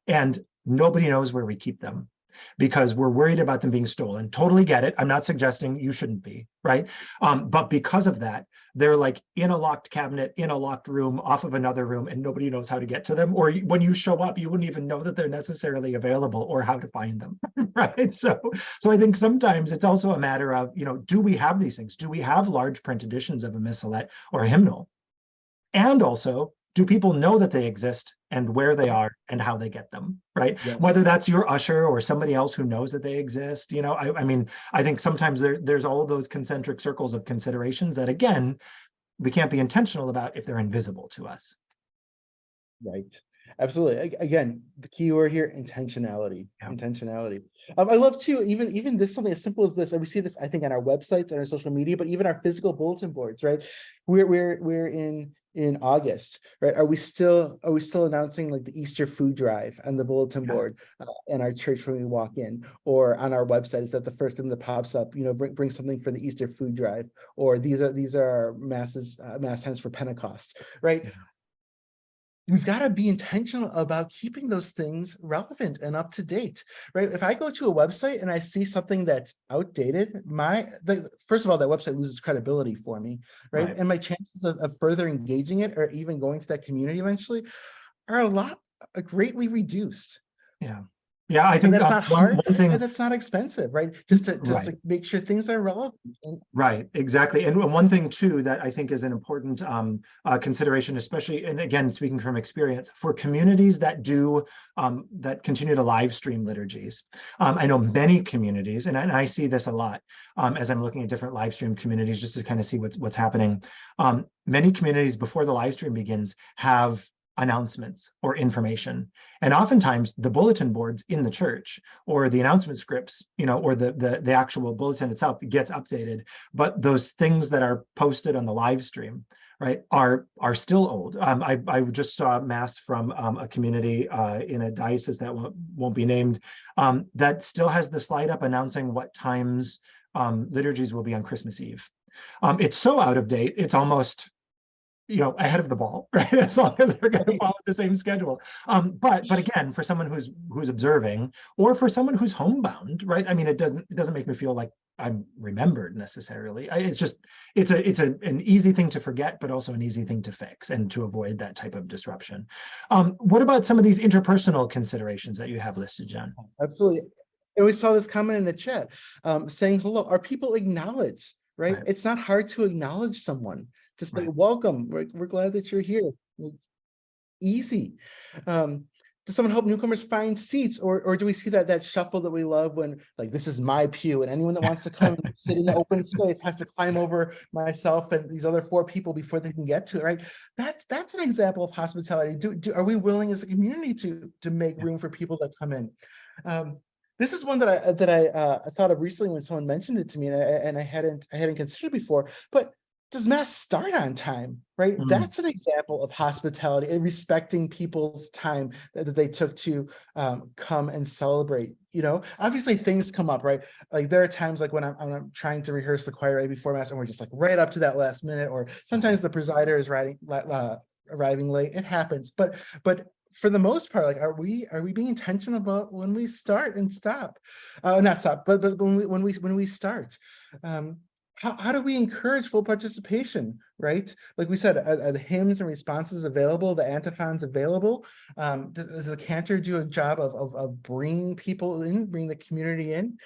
And nobody knows where we keep them because we're worried about them being stolen. Totally get it. I'm not suggesting you shouldn't be, right? But because of that, they're like in a locked cabinet, in a locked room, off of another room, and nobody knows how to get to them. Or when you show up, you wouldn't even know that they're necessarily available or how to find them, right? So I think sometimes it's also a matter of, do we have these things? Do we have large print editions of a missalette or a hymnal? And also, do people know that they exist and where they are and how they get them, right? Yes. Whether that's your usher or somebody else who knows that they exist, I mean, I think sometimes there's all of those concentric circles of considerations that, again, we can't be intentional about if they're invisible to us. Right. Absolutely. Again, the key word here, intentionality. Yeah. Intentionality. I love to even this, something as simple as this, and we see this, I think, on our websites and our social media, but even our physical bulletin boards, right? We're in August, right? Are we still announcing like the Easter food drive on the bulletin Yeah. board in our church when we walk in, or on our website? Is that the first thing that pops up? Bring something for the Easter food drive, or these are our mass hymns for Pentecost, right? Yeah. We've got to be intentional about keeping those things relevant and up to date, right? If I go to a website and I see something that's outdated, first of all, that website loses credibility for me, right? Right. And my chances of further engaging it or even going to that community eventually are greatly reduced. Yeah. Yeah. I And think that's not one hard, and thing, that's not expensive, right? Just right. to make sure things are relevant. And Right, exactly. And one thing too that I think is an important consideration, especially, and again, speaking from experience, for communities that continue to live stream liturgies. I know many communities, and I see this a lot as I'm looking at different live stream communities just to kind of see what's happening. Many communities before the live stream begins have announcements or information. And oftentimes the bulletin boards in the church or the announcement scripts, or the actual bulletin itself gets updated, but those things that are posted on the live stream, right, are still old. I just saw mass from a community in a diocese that won't be named, that still has the slide up announcing what times liturgies will be on Christmas Eve. It's so out of date, it's almost ahead of the ball, right? As long as they're going to follow the same schedule. But again, for someone who's observing, or for someone who's homebound, right? I mean, it doesn't make me feel like I'm remembered necessarily. It's an easy thing to forget, but also an easy thing to fix and to avoid that type of disruption. What about some of these interpersonal considerations that you have listed, John? Absolutely. And we saw this comment in the chat saying hello. Are people acknowledged, right? Right. It's not hard to acknowledge someone. Just like, Right. welcome. We're glad that you're here. Easy. Does someone help newcomers find seats, or do we see that shuffle that we love when, like, this is my pew and anyone that wants to come and sit in the open space has to climb over myself and these other 4 people before they can get to it, right? That's an example of hospitality. Are we willing as a community to make room for people that come in? This is one that I thought of recently when someone mentioned it to me, and I hadn't considered before. But does mass start on time, right? Mm. That's an example of hospitality and respecting people's time that they took to come and celebrate. Obviously things come up, right? Like there are times like when I'm trying to rehearse the choir right before mass, and we're just like right up to that last minute, or sometimes the presider is arriving late. It happens, but for the most part, like, are we being intentional about when we start and stop? Not stop, but when we start. how do we encourage full participation, right? Like we said, are the hymns and responses available, the antiphons available? Does the cantor do a job of bringing people in, bringing the community in?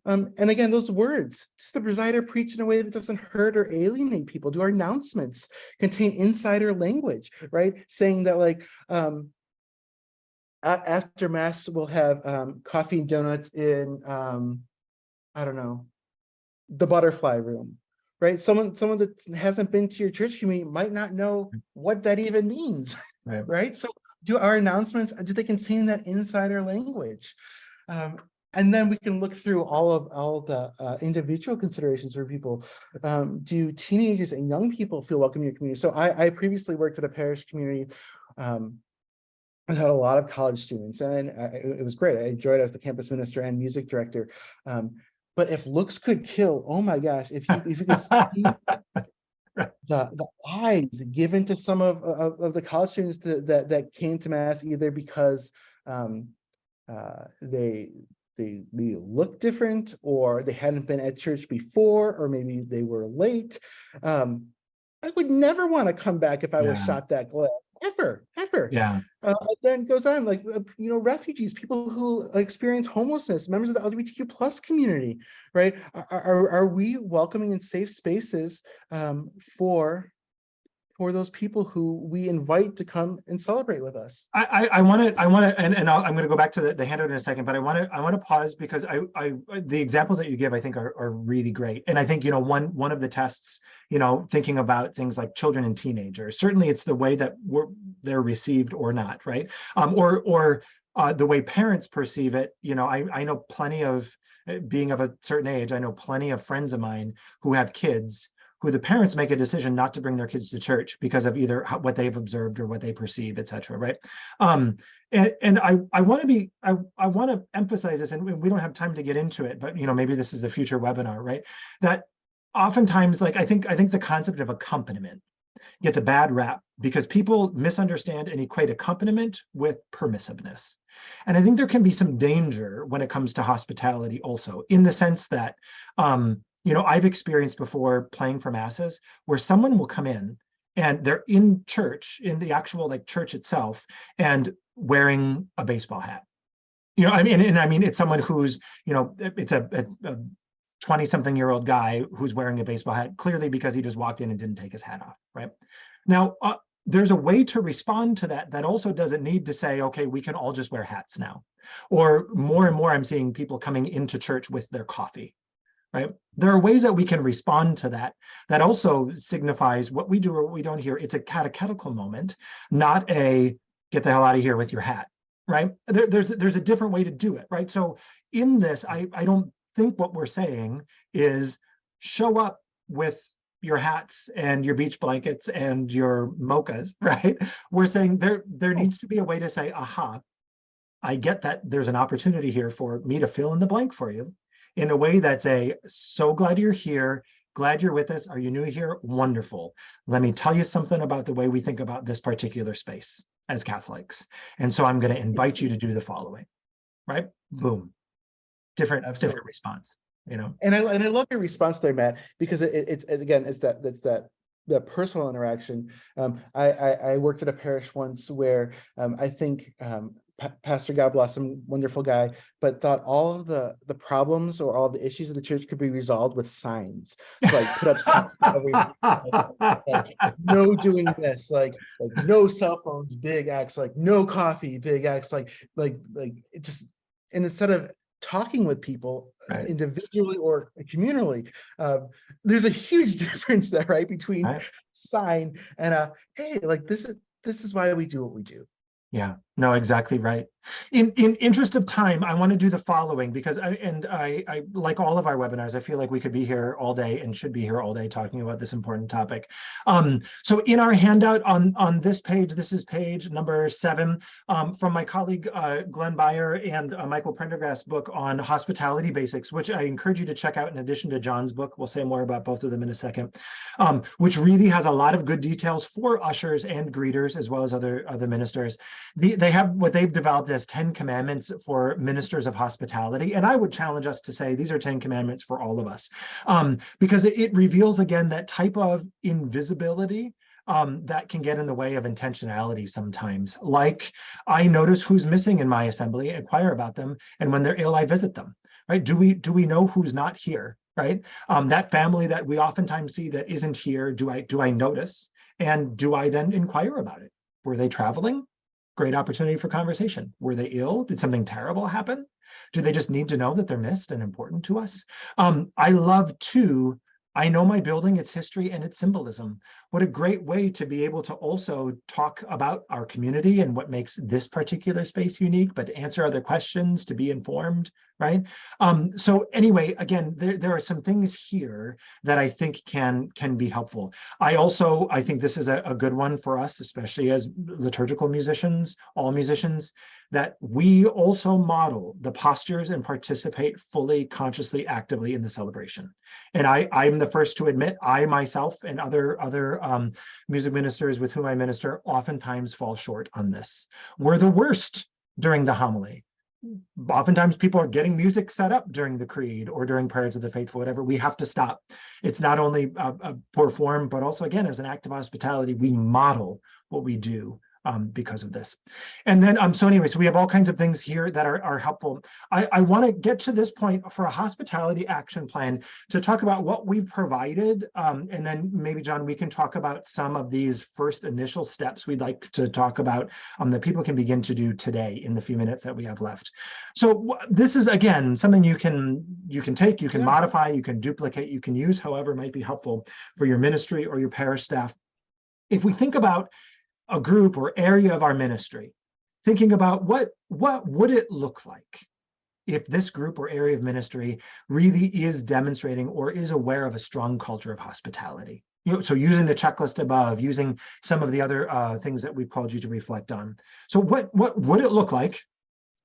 And again, those words, does the presider preach in a way that doesn't hurt or alienate people? Do our announcements contain insider language, right? Saying that like, after Mass, we'll have coffee and donuts in, I don't know, the butterfly room, right? Someone that hasn't been to your church community might not know what that even means, Right. right? So do our announcements, do they contain that insider language? And then we can look through all the individual considerations for people. Do teenagers and young people feel welcome in your community? So I previously worked at a parish community. I had a lot of college students, and it was great. I enjoyed it as the campus minister and music director. But if looks could kill, oh my gosh, if you could see the eyes given to some of the college students that came to Mass, either because they looked different, or they hadn't been at church before, or maybe they were late. I would never want to come back if I was shot that glad, ever. Yeah. Then goes on, like, refugees, people who experience homelessness, members of the LGBTQ plus community, right? Are we welcoming in safe spaces for those people who we invite to come and celebrate with us? I want to, and I'm going to go back to the handout in a second, but I want to pause, because the examples that you give, I think are really great. And I think, one of the tests, thinking about things like children and teenagers, certainly it's the way that they're received or not, right? Or the way parents perceive it. I know plenty of, being of a certain age, I know plenty of friends of mine who have kids who the parents make a decision not to bring their kids to church because of either what they've observed or what they perceive, et cetera, right? And I want to emphasize this, and we don't have time to get into it, but maybe this is a future webinar, right? That oftentimes, like, I think the concept of accompaniment gets a bad rap because people misunderstand and equate accompaniment with permissiveness. And I think there can be some danger when it comes to hospitality also, in the sense that I've experienced before playing for masses where someone will come in and they're in church, in the actual like church itself, and wearing a baseball hat. I mean, it's someone who's, it's a 20-something-year-old guy who's wearing a baseball hat, clearly because he just walked in and didn't take his hat off, right? Now, there's a way to respond to that also doesn't need to say, okay, we can all just wear hats now. Or more and more, I'm seeing people coming into church with their coffee. Right? There are ways that we can respond to that also signifies what we do or what we don't hear. It's a catechetical moment, not a get the hell out of here with your hat, right? There's a different way to do it, right? So in this, I don't think what we're saying is show up with your hats and your beach blankets and your mochas, right? We're saying there needs to be a way to say, aha, I get that there's an opportunity here for me to fill in the blank for you, in a way that's so glad you're here, glad you're with us. Are you new here? Wonderful. Let me tell you something about the way we think about this particular space as Catholics. And so I'm going to invite you to do the following, right? Boom. Different response, And I love your response there, Matt, because it's that personal interaction. I worked at a parish once where I think Pastor, God bless him, wonderful guy, but thought all of the problems or all the issues of the church could be resolved with signs. So like put up signs like no doing this, like no cell phones, big X, like no coffee, big X, like it just, and instead of talking with people individually or communally, there's a huge difference there, right, between sign and hey, like this is why we do what we do. Yeah, no, exactly right. In interest of time, I want to do the following, because I like all of our webinars, I feel like we could be here all day and should be here all day talking about this important topic. So in our handout on this page, this is page number 7, from my colleague Glenn Beyer and Michael Prendergast's book on hospitality basics, which I encourage you to check out in addition to John's book. We'll say more about both of them in a second, which really has a lot of good details for ushers and greeters, as well as other ministers. The they have what they've developed as 10 commandments for ministers of hospitality. And I would challenge us to say these are 10 commandments for all of us, because it reveals again that type of invisibility that can get in the way of intentionality sometimes. Like, I notice who's missing in my assembly, inquire about them, and when they're ill, I visit them. Right? Do we know who's not here? Right? That family that we oftentimes see that isn't here, do I notice? And do I then inquire about it? Were they traveling? Great opportunity for conversation. Were they ill? Did something terrible happen? Do they just need to know that they're missed and important to us? I love too, I know my building, its history and its symbolism. What a great way to be able to also talk about our community and what makes this particular space unique, but to answer other questions, to be informed, right? So anyway, again, there are some things here that I think can be helpful. I think this is a good one for us, especially as liturgical musicians, all musicians, that we also model the postures and participate fully, consciously, actively in the celebration. And I'm the first to admit, I myself and other music ministers with whom I minister oftentimes fall short on this. We're the worst during the homily. Oftentimes people are getting music set up during the creed or during prayers of the faithful, whatever. We have to stop. It's not only a poor form, but also, again, as an act of hospitality, we model what we do because of this. And then, so anyway, so we have all kinds of things here that are helpful. I want to get to this point for a hospitality action plan to talk about what we've provided. And then maybe, John, we can talk about some of these first initial steps we'd like to talk about that people can begin to do today in the few minutes that we have left. So this is, again, something you can take, you can modify, you can duplicate, you can use however might be helpful for your ministry or your parish staff. If we think about a group or area of our ministry, thinking about what would it look like if this group or area of ministry really is demonstrating or is aware of a strong culture of hospitality. So using the checklist above, using some of the other things that we've called you to reflect on. So what would it look like?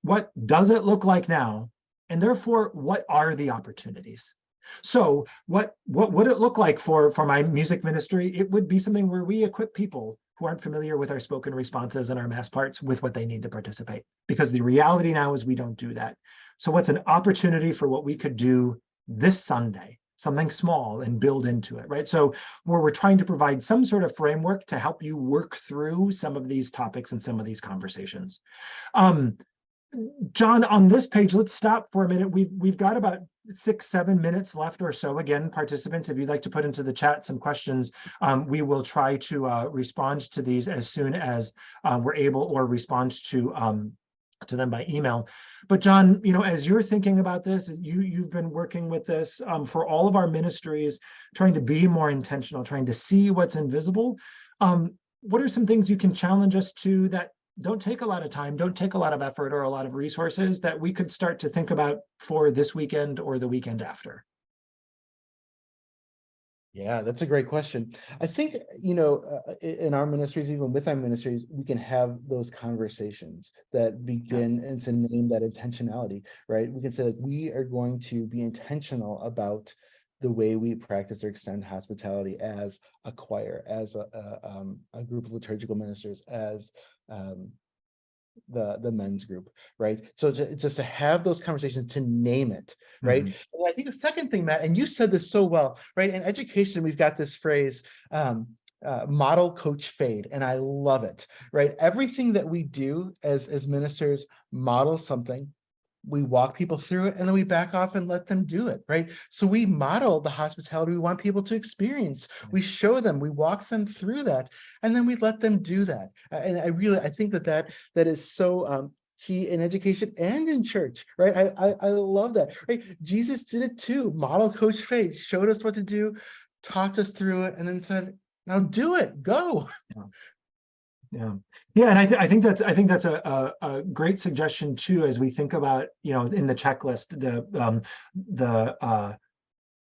What does it look like now? And therefore, what are the opportunities? So what would it look like for my music ministry? It would be something where we equip people who aren't familiar with our spoken responses and our mass parts with what they need to participate. Because the reality now is we don't do that. So what's an opportunity for what we could do this Sunday? Something small and build into it, right? So where we're trying to provide some sort of framework to help you work through some of these topics and some of these conversations. John, on this page, let's stop for a minute. We've got about 6-7 minutes left or so. Again, participants, if you'd like to put into the chat some questions, we will try to respond to these as soon as we're able, or respond to them by email. But John, as you're thinking about this, you've been working with this for all of our ministries, trying to be more intentional, trying to see what's invisible. What are some things you can challenge us to that don't take a lot of time, don't take a lot of effort or a lot of resources that we could start to think about for this weekend or the weekend after? Yeah, that's a great question. I think, in our ministries, even with our ministries, we can have those conversations that begin and to name that intentionality, right? We can say, like, we are going to be intentional about the way we practice or extend hospitality as a choir, as a group of liturgical ministers, as the men's group, right? So just to have those conversations, to name it, right? And I think the second thing, Matt, and you said this so well, right? In education, we've got this phrase, model, coach, fade, and I love it, right? Everything that we do as ministers model something. We walk people through it, and then we back off and let them do it, right? So we model the hospitality we want people to experience. We show them, we walk them through that, and then we let them do that. And I think that is so key in education and in church, right? I love that, right? Jesus did it too. Model, coach, fade, showed us what to do, talked us through it, and then said, now do it, go. Yeah, and I think that's a great suggestion too, as we think about, in the checklist,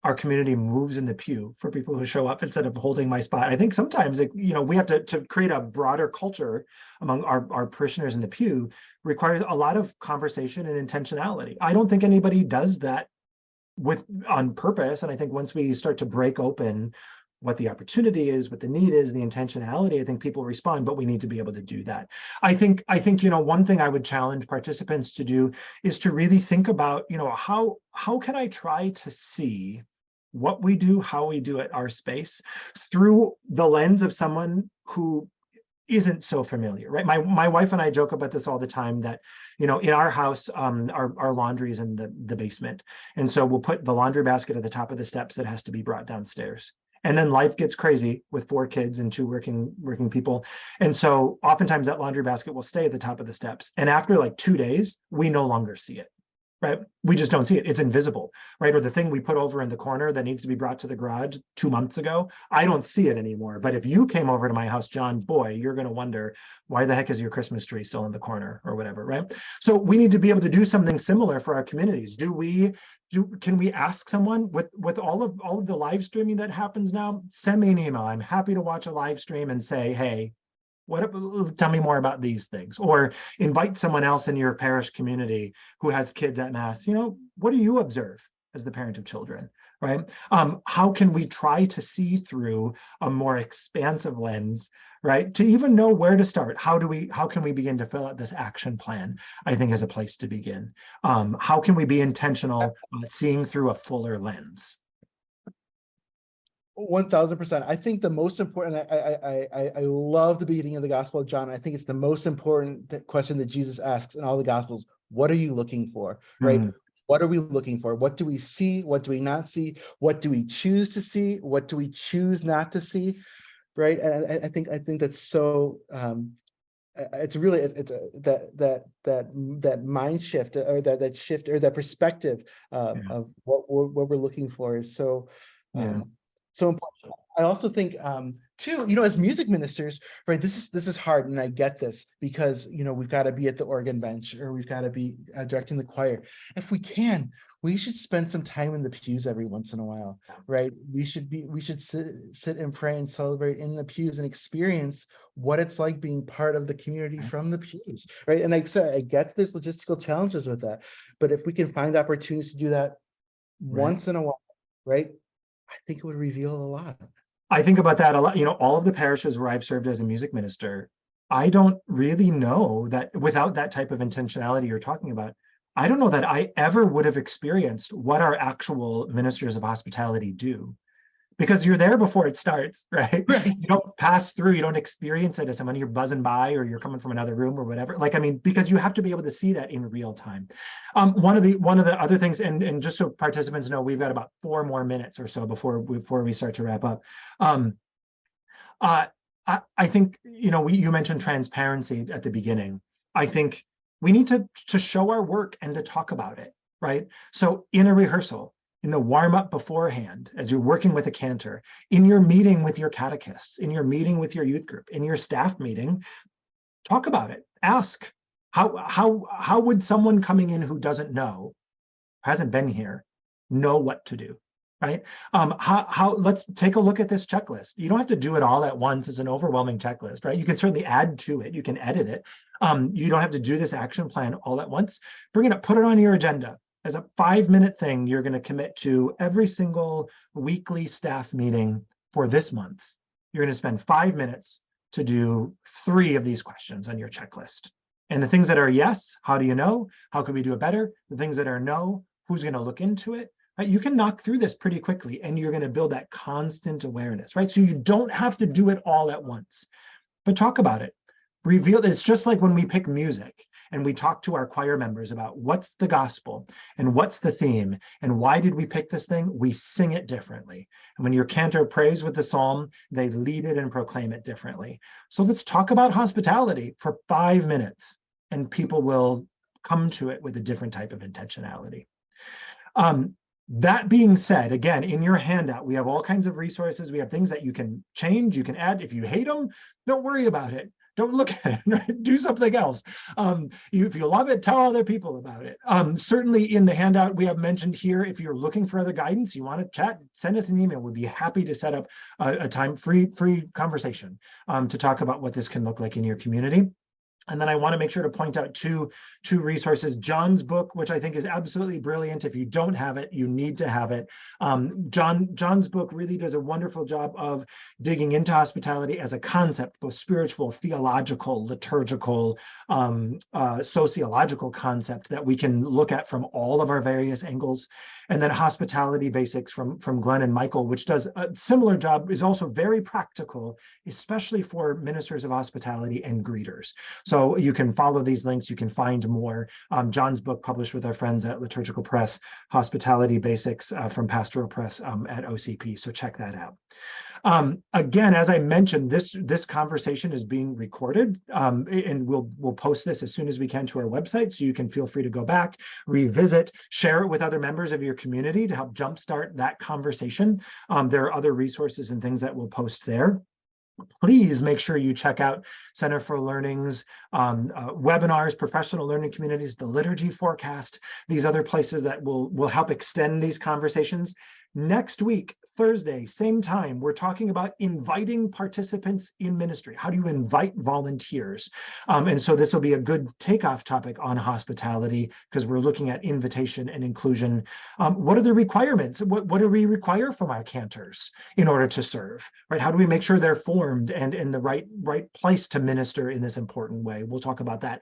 our community moves in the pew for people who show up instead of holding my spot. I think sometimes we have to create a broader culture among our parishioners in the pew requires a lot of conversation and intentionality. I don't think anybody does that on purpose, and I think once we start to break open what the opportunity is, what the need is, the intentionality, I think people respond, but we need to be able to do that. I think, one thing I would challenge participants to do is to really think about, how can I try to see what we do, how we do it, our space, through the lens of someone who isn't so familiar, right? My wife and I joke about this all the time, that, in our house, our laundry is in the basement. And so we'll put the laundry basket at the top of the steps that has to be brought downstairs. And then life gets crazy with 4 kids and 2 working people. And so oftentimes that laundry basket will stay at the top of the steps. And after like 2 days, we no longer see it. Right? We just don't see it. It's invisible, right? Or the thing we put over in the corner that needs to be brought to the garage 2 months ago, I don't see it anymore. But if you came over to my house, John, boy, you're going to wonder, why the heck is your Christmas tree still in the corner or whatever, right? So we need to be able to do something similar for our communities. Can we ask someone with all of the live streaming that happens now? Send me an email. I'm happy to watch a live stream and say, hey, tell me more about these things, or invite someone else in your parish community who has kids at mass. What do you observe as the parent of children, right? How can we try to see through a more expansive lens, right? To even know where to start. How can we begin to fill out this action plan? I think is a place to begin. How can we be intentional on seeing through a fuller lens? 1000%. I think the most important, I love the beginning of the Gospel of John. I think it's the most important question that Jesus asks in all the Gospels. What are you looking for, right? What are we looking for? What do we see? What do we not see? What do we choose to see? What do we choose not to see, right? And I think that's so, it's really, that mind shift, or that shift, or that perspective of what we're looking for is so, so important. I also think too, as music ministers, right, this is hard, and I get this, because we've got to be at the organ bench, or we've got to be directing the choir. If we can, we should spend some time in the pews every once in a while, right? We should sit and pray and celebrate in the pews and experience what it's like being part of the community from the pews, right? And like I said, I get there's logistical challenges with that, but if we can find opportunities to do that once in a while, right, I think it would reveal a lot. I think about that a lot. All of the parishes where I've served as a music minister, I don't really know that without that type of intentionality you're talking about, I don't know that I ever would have experienced what our actual ministers of hospitality do. Because you're there before it starts, right? You don't pass through, you don't experience it as someone, you're buzzing by, or you're coming from another room or whatever. Because you have to be able to see that in real time. One of the other things, and just so participants know, we've got about 4 more minutes or so before we start to wrap up. I think, you mentioned transparency at the beginning. I think we need to show our work and to talk about it, right? So in a rehearsal, in the warm-up beforehand, as you're working with a cantor, in your meeting with your catechists, in your meeting with your youth group, in your staff meeting, talk about it. Ask, how would someone coming in who doesn't know, hasn't been here, know what to do, right? Let's take a look at this checklist. You don't have to do it all at once. It's an overwhelming checklist, right? You can certainly add to it. You can edit it. You don't have to do this action plan all at once. Bring it up, put it on your agenda. As a 5-minute thing, you're going to commit to every single weekly staff meeting for this month. You're going to spend 5 minutes to do 3 of these questions on your checklist. And the things that are yes, how do you know? How can we do it better? The things that are no, who's going to look into it? Right? You can knock through this pretty quickly, and you're going to build that constant awareness, right? So you don't have to do it all at once, but talk about it. Reveal. It's just like when we pick music and we talk to our choir members about what's the gospel and what's the theme and why did we pick this thing. We sing it differently, and when your cantor prays with the psalm, they lead it and proclaim it differently. So let's talk about hospitality for 5 minutes, and people will come to it with a different type of intentionality. That being said, again, in your handout, we have all kinds of resources. We have things that you can change, you can add. If you hate them, don't worry about it. Don't look at it, right? Do something else. If you love it, tell other people about it. Certainly in the handout, we have mentioned here, if you're looking for other guidance, you want to chat, send us an email. We'd be happy to set up a time free conversation to talk about what this can look like in your community. And then I want to make sure to point out two resources. John's book, which I think is absolutely brilliant. If you don't have it, you need to have it. John's book really does a wonderful job of digging into hospitality as a concept, both spiritual, theological, liturgical, sociological concept that we can look at from all of our various angles. And then Hospitality Basics from Glenn and Michael, which does a similar job, is also very practical, especially for ministers of hospitality and greeters. So you can follow these links, you can find more. John's book, published with our friends at Liturgical Press, Hospitality Basics from Pastoral Press at OCP, so check that out. Again, as I mentioned, this conversation is being recorded, and we'll post this as soon as we can to our website, so you can feel free to go back, revisit, share it with other members of your community to help jumpstart that conversation. There are other resources and things that we'll post there. Please make sure you check out Center for Learning's webinars, professional learning communities, the liturgy forecast, these other places that will help extend these conversations. Next week, Thursday, same time, we're talking about inviting participants in ministry. How do you invite volunteers? And so this will be a good takeoff topic on hospitality, because we're looking at invitation and inclusion. What are the requirements? What do we require from our cantors in order to serve, right? How do we make sure they're formed and in the right place to minister in this important way? We'll talk about that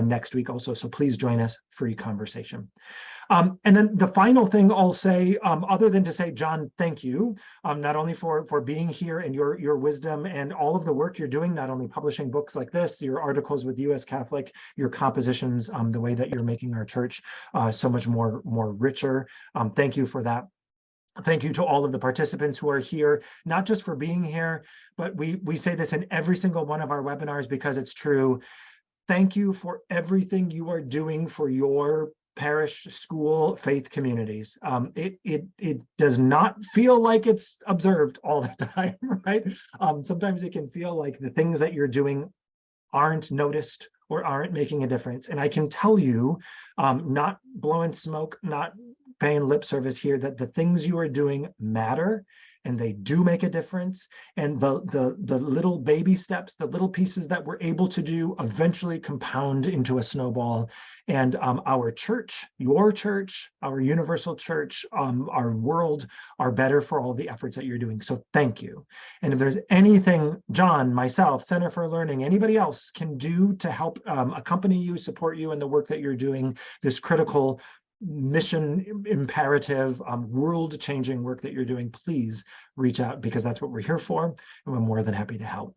next week also. So please join us, free conversation. And then the final thing I'll say, other than to say, John, thank you, not only for being here and your wisdom and all of the work you're doing, not only publishing books like this, your articles with US Catholic, your compositions, the way that you're making our church so much more richer. Thank you for that. Thank you to all of the participants who are here, not just for being here, but we say this in every single one of our webinars because it's true. Thank you for everything you are doing for your parish, school, faith communities. It does not feel like it's observed all the time, right? Sometimes it can feel like the things that you're doing aren't noticed or aren't making a difference. And I can tell you, not blowing smoke, not paying lip service here, that the things you are doing matter and they do make a difference. And the little baby steps, the little pieces that we're able to do eventually compound into a snowball. And our church, your church, our universal church, our world are better for all the efforts that you're doing. So thank you. And if there's anything John, myself, Center for Learning, anybody else can do to help accompany you, support you in the work that you're doing, this critical mission imperative, world-changing work that you're doing, please reach out, because that's what we're here for, and we're more than happy to help.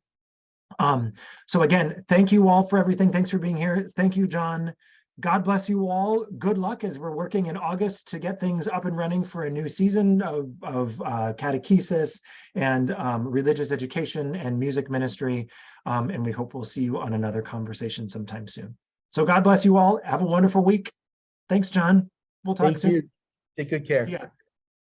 So again, thank you all for everything. Thanks for being here. Thank you, John. God bless you all. Good luck as we're working in August to get things up and running for a new season of catechesis and religious education and music ministry. And we hope we'll see you on another conversation sometime soon. So God bless you all. Have a wonderful week. Thanks, John. We'll talk soon. Thank you. Take good care. Yeah.